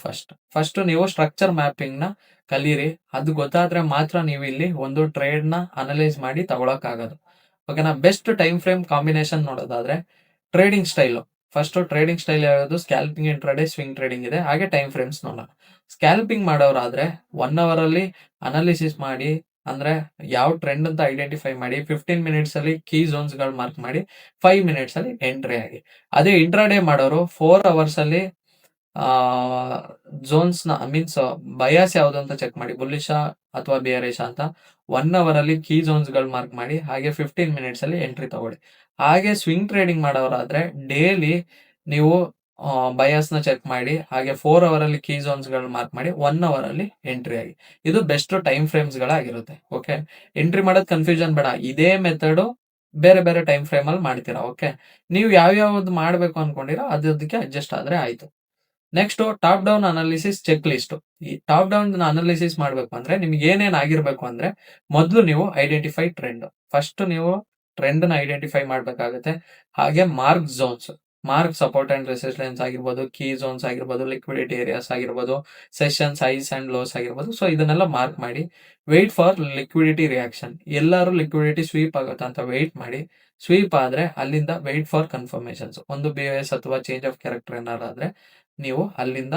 ಫಸ್ಟ್ ನೀವು ಸ್ಟ್ರಕ್ಚರ್ ಮ್ಯಾಪಿಂಗ್ ನ ಕಲೀರಿ. ಅದು ಗೊತ್ತಾದ್ರೆ ಮಾತ್ರ ನೀವು ಇಲ್ಲಿ ಒಂದು ಟ್ರೇಡ್ ನ ಅನಲೈಸ್ ಮಾಡಿ ತಗೊಳಕ್ ಆಗೋದು. ಓಕೆನಾ? ಬೆಸ್ಟ್ ಟೈಮ್ ಫ್ರೇಮ್ ಕಾಂಬಿನೇಷನ್ ನೋಡೋದಾದ್ರೆ trading style. First trading style ಯಾವುದು? ಸ್ಕ್ಯಾಲ್ಪಿಂಗ್, ಇಂಟ್ರಾಡೇ, ಸ್ವಿಂಗ್ ಟ್ರೇಡಿಂಗ್ ಇದೆ. ಹಾಗೆ ಟೈಮ್ ಫ್ರೇಮ್ಸ್ ನೋಡೋಣ. ಸ್ಕ್ಯಾಲ್ಪಿಂಗ್ ಮಾಡೋರಾದ್ರೆ 1 ಅವರ್ ಅಲ್ಲಿ ಅನಾಲಿಸಿಸ್ ಮಾಡಿ ಅಂದ್ರೆ ಯಾವ ಟ್ರೆಂಡ್ ಅಂತ ಐಡೆಂಟಿಫೈ ಮಾಡಿ 15 ಮಿನಿಟ್ಸ್ ಅಲ್ಲಿ ಕೀ ಝೋನ್ಸ್ ಗಳು ಮಾರ್ಕ್ ಮಾಡಿ 5 ಮಿನಿಟ್ಸ್ ಅಲ್ಲಿ ಎಂಟ್ರಿ ಆಗಿ. ಅದೇ ಇಂಟ್ರಾಡೇ ಮಾಡೋರು 4 ಅವರ್ಸ್ ಅಲ್ಲಿ ಝೋನ್ಸ್ ನ ಮೀನ್ಸ್ ಬಯಾಸ್ ಯಾವ್ದು ಅಂತ ಚೆಕ್ ಮಾಡಿ, ಬುಲ್ಲಿಶಾ ಅಥವಾ ಬೇರಿಶಾ ಅಂತ 1 ಅವರ್ ಅಲ್ಲಿ ಕೀ ಝೋನ್ಸ್ ಗಳು ಮಾರ್ಕ್ ಮಾಡಿ, ಹಾಗೆ 15 ಮಿನಿಟ್ಸ್ ಅಲ್ಲಿ ಎಂಟ್ರಿ ತಗೊಳ್ಳಿ. ಹಾಗೆ ಸ್ವಿಂಗ್ ಟ್ರೇಡಿಂಗ್ ಮಾಡೋರಾದ್ರೆ ಡೈಲಿ ನೀವು ಬಯಾಸ್ ನ ಚೆಕ್ ಮಾಡಿ, ಹಾಗೆ 4 ಅವರ್ ಅಲ್ಲಿ ಕೀ ಝೋನ್ಸ್ ಗಳು ಮಾರ್ಕ್ ಮಾಡಿ 1 ಅವರ್ ಅಲ್ಲಿ ಎಂಟ್ರಿ ಆಗಿ. ಇದು ಬೆಸ್ಟ್ ಟೈಮ್ ಫ್ರೇಮ್ಸ್ ಗಳಾಗಿರುತ್ತೆ. ಓಕೆ, ಎಂಟ್ರಿ ಮಾಡೋದ್ ಕನ್ಫ್ಯೂಷನ್ ಬೇಡ, ಇದೇ ಮೆಥಡ್ ಬೇರೆ ಬೇರೆ ಟೈಮ್ ಫ್ರೇಮ್ ಅಲ್ಲಿ ಮಾಡ್ತೀರಾ. ಓಕೆ, ನೀವು ಯಾವ್ಯಾವ್ದು ಮಾಡ್ಬೇಕು ಅನ್ಕೊಂಡಿರೋ ಅದಕ್ಕೆ ಅಡ್ಜಸ್ಟ್ ಆದ್ರೆ ಆಯ್ತು. Next top down analysis check list. ಈ ಟಾಪ್ ಡೌನ್ ಅನಾಲಿಸಿಸ್ ಮಾಡ್ಬೇಕು ಅಂದ್ರೆ ನಿಮ್ಗೆ ಏನೇನ್ ಆಗಿರ್ಬೇಕು ಅಂದ್ರೆ, ಮೊದಲು ನೀವು ಐಡೆಂಟಿಫೈ ಟ್ರೆಂಡ್. ಫಸ್ಟ್ ನೀವು ಟ್ರೆಂಡ್ ನ ಐಡೆಂಟಿಫೈ ಮಾಡ್ಬೇಕಾಗುತ್ತೆ. ಹಾಗೆ mark zones, mark support and resistance ಆಗಿರ್ಬೋದು, ಕೀ ಝೋನ್ಸ್ ಆಗಿರ್ಬೋದು, ಲಿಕ್ವಿಡಿಟಿ ಏರಿಯಾಸ್ ಆಗಿರ್ಬೋದು, ಸೆಷನ್ಸ್ ಹೈಸ್ ಅಂಡ್ ಲೋಸ್ ಆಗಿರ್ಬೋದು. ಸೊ ಇದನ್ನೆಲ್ಲ ಮಾರ್ಕ್ ಮಾಡಿ ವೆಯ್ಟ್ ಫಾರ್ ಲಿಕ್ವಿಡಿಟಿ ರಿಯಾಕ್ಷನ್. ಎಲ್ಲರೂ ಲಿಕ್ವಿಡಿಟಿ ಸ್ವೀಪ್ ಆಗುತ್ತೆ ಅಂತ ವೆಯ್ಟ್ ಮಾಡಿ. ಸ್ವೀಪ್ ಆದ್ರೆ ಅಲ್ಲಿಂದ ವೆಯ್ಟ್ ಫಾರ್ ಕನ್ಫರ್ಮೇಶನ್ಸ್. ಒಂದು BOS ಅಥವಾ ಚೇಂಜ್ ಆಫ್ ಕ್ಯಾರೆಕ್ಟರ್ ಏನಾರಾದ್ರೆ ನೀವು ಅಲ್ಲಿಂದ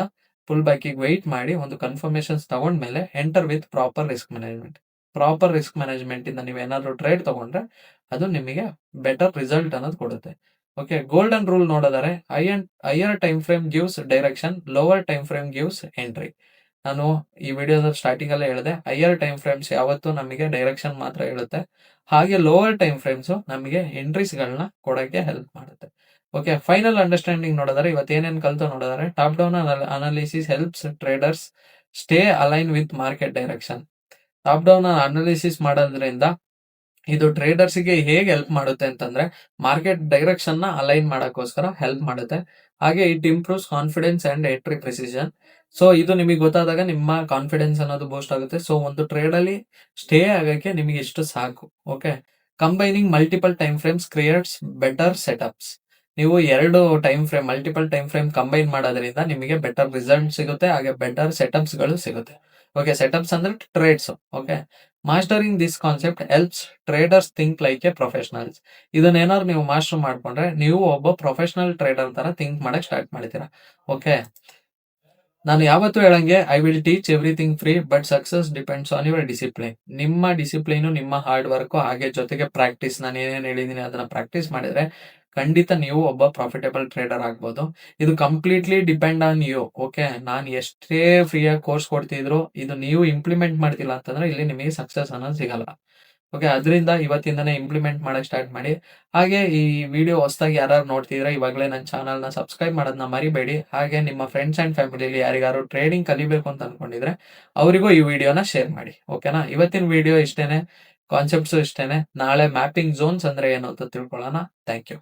ಫುಲ್ ಬ್ಯಾಕಿಗೆ ವೆಯ್ಟ್ ಮಾಡಿ ಒಂದು ಕನ್ಫರ್ಮೇಶನ್ಸ್ ತಗೊಂಡ್ಮೇಲೆ enter with proper risk management. Proper risk management ಇಂದ ನೀವು ಏನಾದ್ರು ಟ್ರೇಡ್ ತಗೊಂಡ್ರೆ ಅದು ನಿಮಗೆ ಬೆಟರ್ ರಿಸಲ್ಟ್ ಅನ್ನೋದು ಕೊಡುತ್ತೆ. ಓಕೆ, ಗೋಲ್ಡನ್ ರೂಲ್ ನೋಡಿದರೆ higher time frame gives direction, lower time frame gives entry. ನಾನು ಈ ವಿಡಿಯೋದ ಸ್ಟಾರ್ಟಿಂಗ್ ಅಲ್ಲೇ ಹೇಳಿದೆ, ಹೈಯರ್ ಟೈಮ್ ಫ್ರೇಮ್ಸ್ ಯಾವತ್ತೂ ನಮಗೆ ಡೈರೆಕ್ಷನ್ ಮಾತ್ರ ಹೇಳುತ್ತೆ, ಹಾಗೆ ಲೋವರ್ ಟೈಮ್ ಫ್ರೇಮ್ಸ್ ನಮಗೆ ಎಂಟ್ರೀಸ್ ಗಳನ್ನ ಕೊಡಕ್ಕೆ ಹೆಲ್ಪ್ ಮಾಡುತ್ತೆ. ಓಕೆ, ಫೈನಲ್ ಅಂಡರ್ಸ್ಟ್ಯಾಂಡಿಂಗ್ ನೋಡಿದರೆ ಇವತ್ತು ಏನೇನ್ ಕಲ್ತು ನೋಡಿದರೆ, top down analysis helps traders stay align with market direction. Top down analysis ಮಾಡೋದ್ರಿಂದ ಇದು ಟ್ರೇಡರ್ಸ್ ಗೆ ಹೇಗೆ ಹೆಲ್ಪ್ ಮಾಡುತ್ತೆ ಅಂತಂದ್ರೆ, ಮಾರ್ಕೆಟ್ ಡೈರೆಕ್ಷನ್ ನ ಅಲೈನ್ ಮಾಡಕ್ಕೋಸ್ಕರ ಹೆಲ್ಪ್ ಮಾಡುತ್ತೆ. ಹಾಗೆ it improves confidence and entry precision. So ಇದು ನಿಮಗೆ ಗೊತ್ತಾದಾಗ ನಿಮ್ಮ ಕಾನ್ಫಿಡೆನ್ಸ್ ಅನ್ನೋದು ಬೂಸ್ಟ್ ಆಗುತ್ತೆ. ಸೊ ಒಂದು ಟ್ರೇಡ್ ಅಲ್ಲಿ ಸ್ಟೇ ಆಗಕ್ಕೆ ನಿಮಗೆ ಇಷ್ಟು ಸಾಕು. Okay, combining multiple time frames creates better setups. ನೀವು ಮಲ್ಟಿಪಲ್ ಟೈಮ್ ಫ್ರೇಮ್ ಕಂಬೈನ್ ಮಾಡೋದ್ರಿಂದ ನಿಮಗೆ ಬೆಟರ್ ರಿಸಲ್ಟ್ ಸಿಗುತ್ತೆ, ಹಾಗೆ ಬೆಟರ್ ಸೆಟಪ್ಸ್ ಗಳು ಸಿಗುತ್ತೆ. ಓಕೆ, ಸೆಟಪ್ಸ್ ಅಂದ್ರೆ trades. Okay, mastering this concept helps traders think like a professionals. ಇದನ್ನೇನಾದ್ರು ನೀವು ಮಾಸ್ಟರ್ ಮಾಡ್ಕೊಂಡ್ರೆ ನೀವು ಒಬ್ಬ ಪ್ರೊಫೆಷನಲ್ ಟ್ರೇಡರ್ ತರ ಥಿಂಕ್ ಮಾಡಕ್ ಸ್ಟಾರ್ಟ್ ಮಾಡ್ತೀರಾ. ಓಕೆ, ನಾನು ಯಾವತ್ತೂ ಹೇಳಂಗೆ, I will teach everything free but success depends on your discipline. ನಿಮ್ಮ ಡಿಸಿಪ್ಲಿನ್, ನಿಮ್ಮ ಹಾರ್ಡ್ ವರ್ಕ್, ಹಾಗೆ ಜೊತೆಗೆ ಪ್ರಾಕ್ಟೀಸ್. ನಾನು ಏನೇನು ಹೇಳಿದೀನಿ ಅದನ್ನ ಪ್ರಾಕ್ಟೀಸ್ ಮಾಡಿದ್ರೆ ಖಂಡಿತ ನೀವು ಒಬ್ಬ ಪ್ರಾಫಿಟಬಲ್ ಟ್ರೇಡರ್ ಆಗ್ಬೋದು. ಇದು completely depend on you. Okay, ನಾನು ಎಷ್ಟೇ ಫ್ರೀಯಾಗಿ ಕೋರ್ಸ್ ಕೊಡ್ತಿದ್ರು ಇದು ನೀವು ಇಂಪ್ಲಿಮೆಂಟ್ ಮಾಡ್ತಿಲ್ಲ ಅಂತಂದ್ರೆ ಇಲ್ಲಿ ನಿಮಗೆ ಸಕ್ಸಸ್ ಅನ್ನೋದು ಸಿಗಲ್ಲ. ಓಕೆ, ಅದರಿಂದ ಇವತ್ತಿಂದನೇ ಇಂಪ್ಲಿಮೆಂಟ್ ಮಾಡಕ್ ಸ್ಟಾರ್ಟ್ ಮಾಡಿ. ಹಾಗೆ ಈ ವಿಡಿಯೋ ಹೊಸದಾಗಿ ಯಾರು ನೋಡ್ತಿದ್ರೆ ಇವಾಗಲೇ ನನ್ನ ಚಾನಲ್ನ ಸಬ್ಸ್ಕ್ರೈಬ್ ಮಾಡೋದನ್ನ ಮರಿಬೇಡಿ. ಹಾಗೆ ನಿಮ್ಮ ಫ್ರೆಂಡ್ಸ್ ಅಂಡ್ ಫ್ಯಾಮಿಲಿಲಿ ಯಾರಿಗಾರು ಟ್ರೇಡಿಂಗ್ ಕಲಿಬೇಕು ಅಂತ ಅನ್ಕೊಂಡಿದ್ರೆ ಅವರಿಗೂ ಈ ವಿಡಿಯೋನ ಶೇರ್ ಮಾಡಿ. ಓಕೆನಾ, ಇವತ್ತಿನ ವಿಡಿಯೋ ಇಷ್ಟೇನೆ, ಕಾನ್ಸೆಪ್ಟ್ಸ್ ಇಷ್ಟೇನೆ. ನಾಳೆ ಮ್ಯಾಪಿಂಗ್ ಝೋನ್ಸ್ ಅಂದ್ರೆ ಏನು ಅಂತ ತಿಳ್ಕೊಳ್ಳೋಣ. Thank you.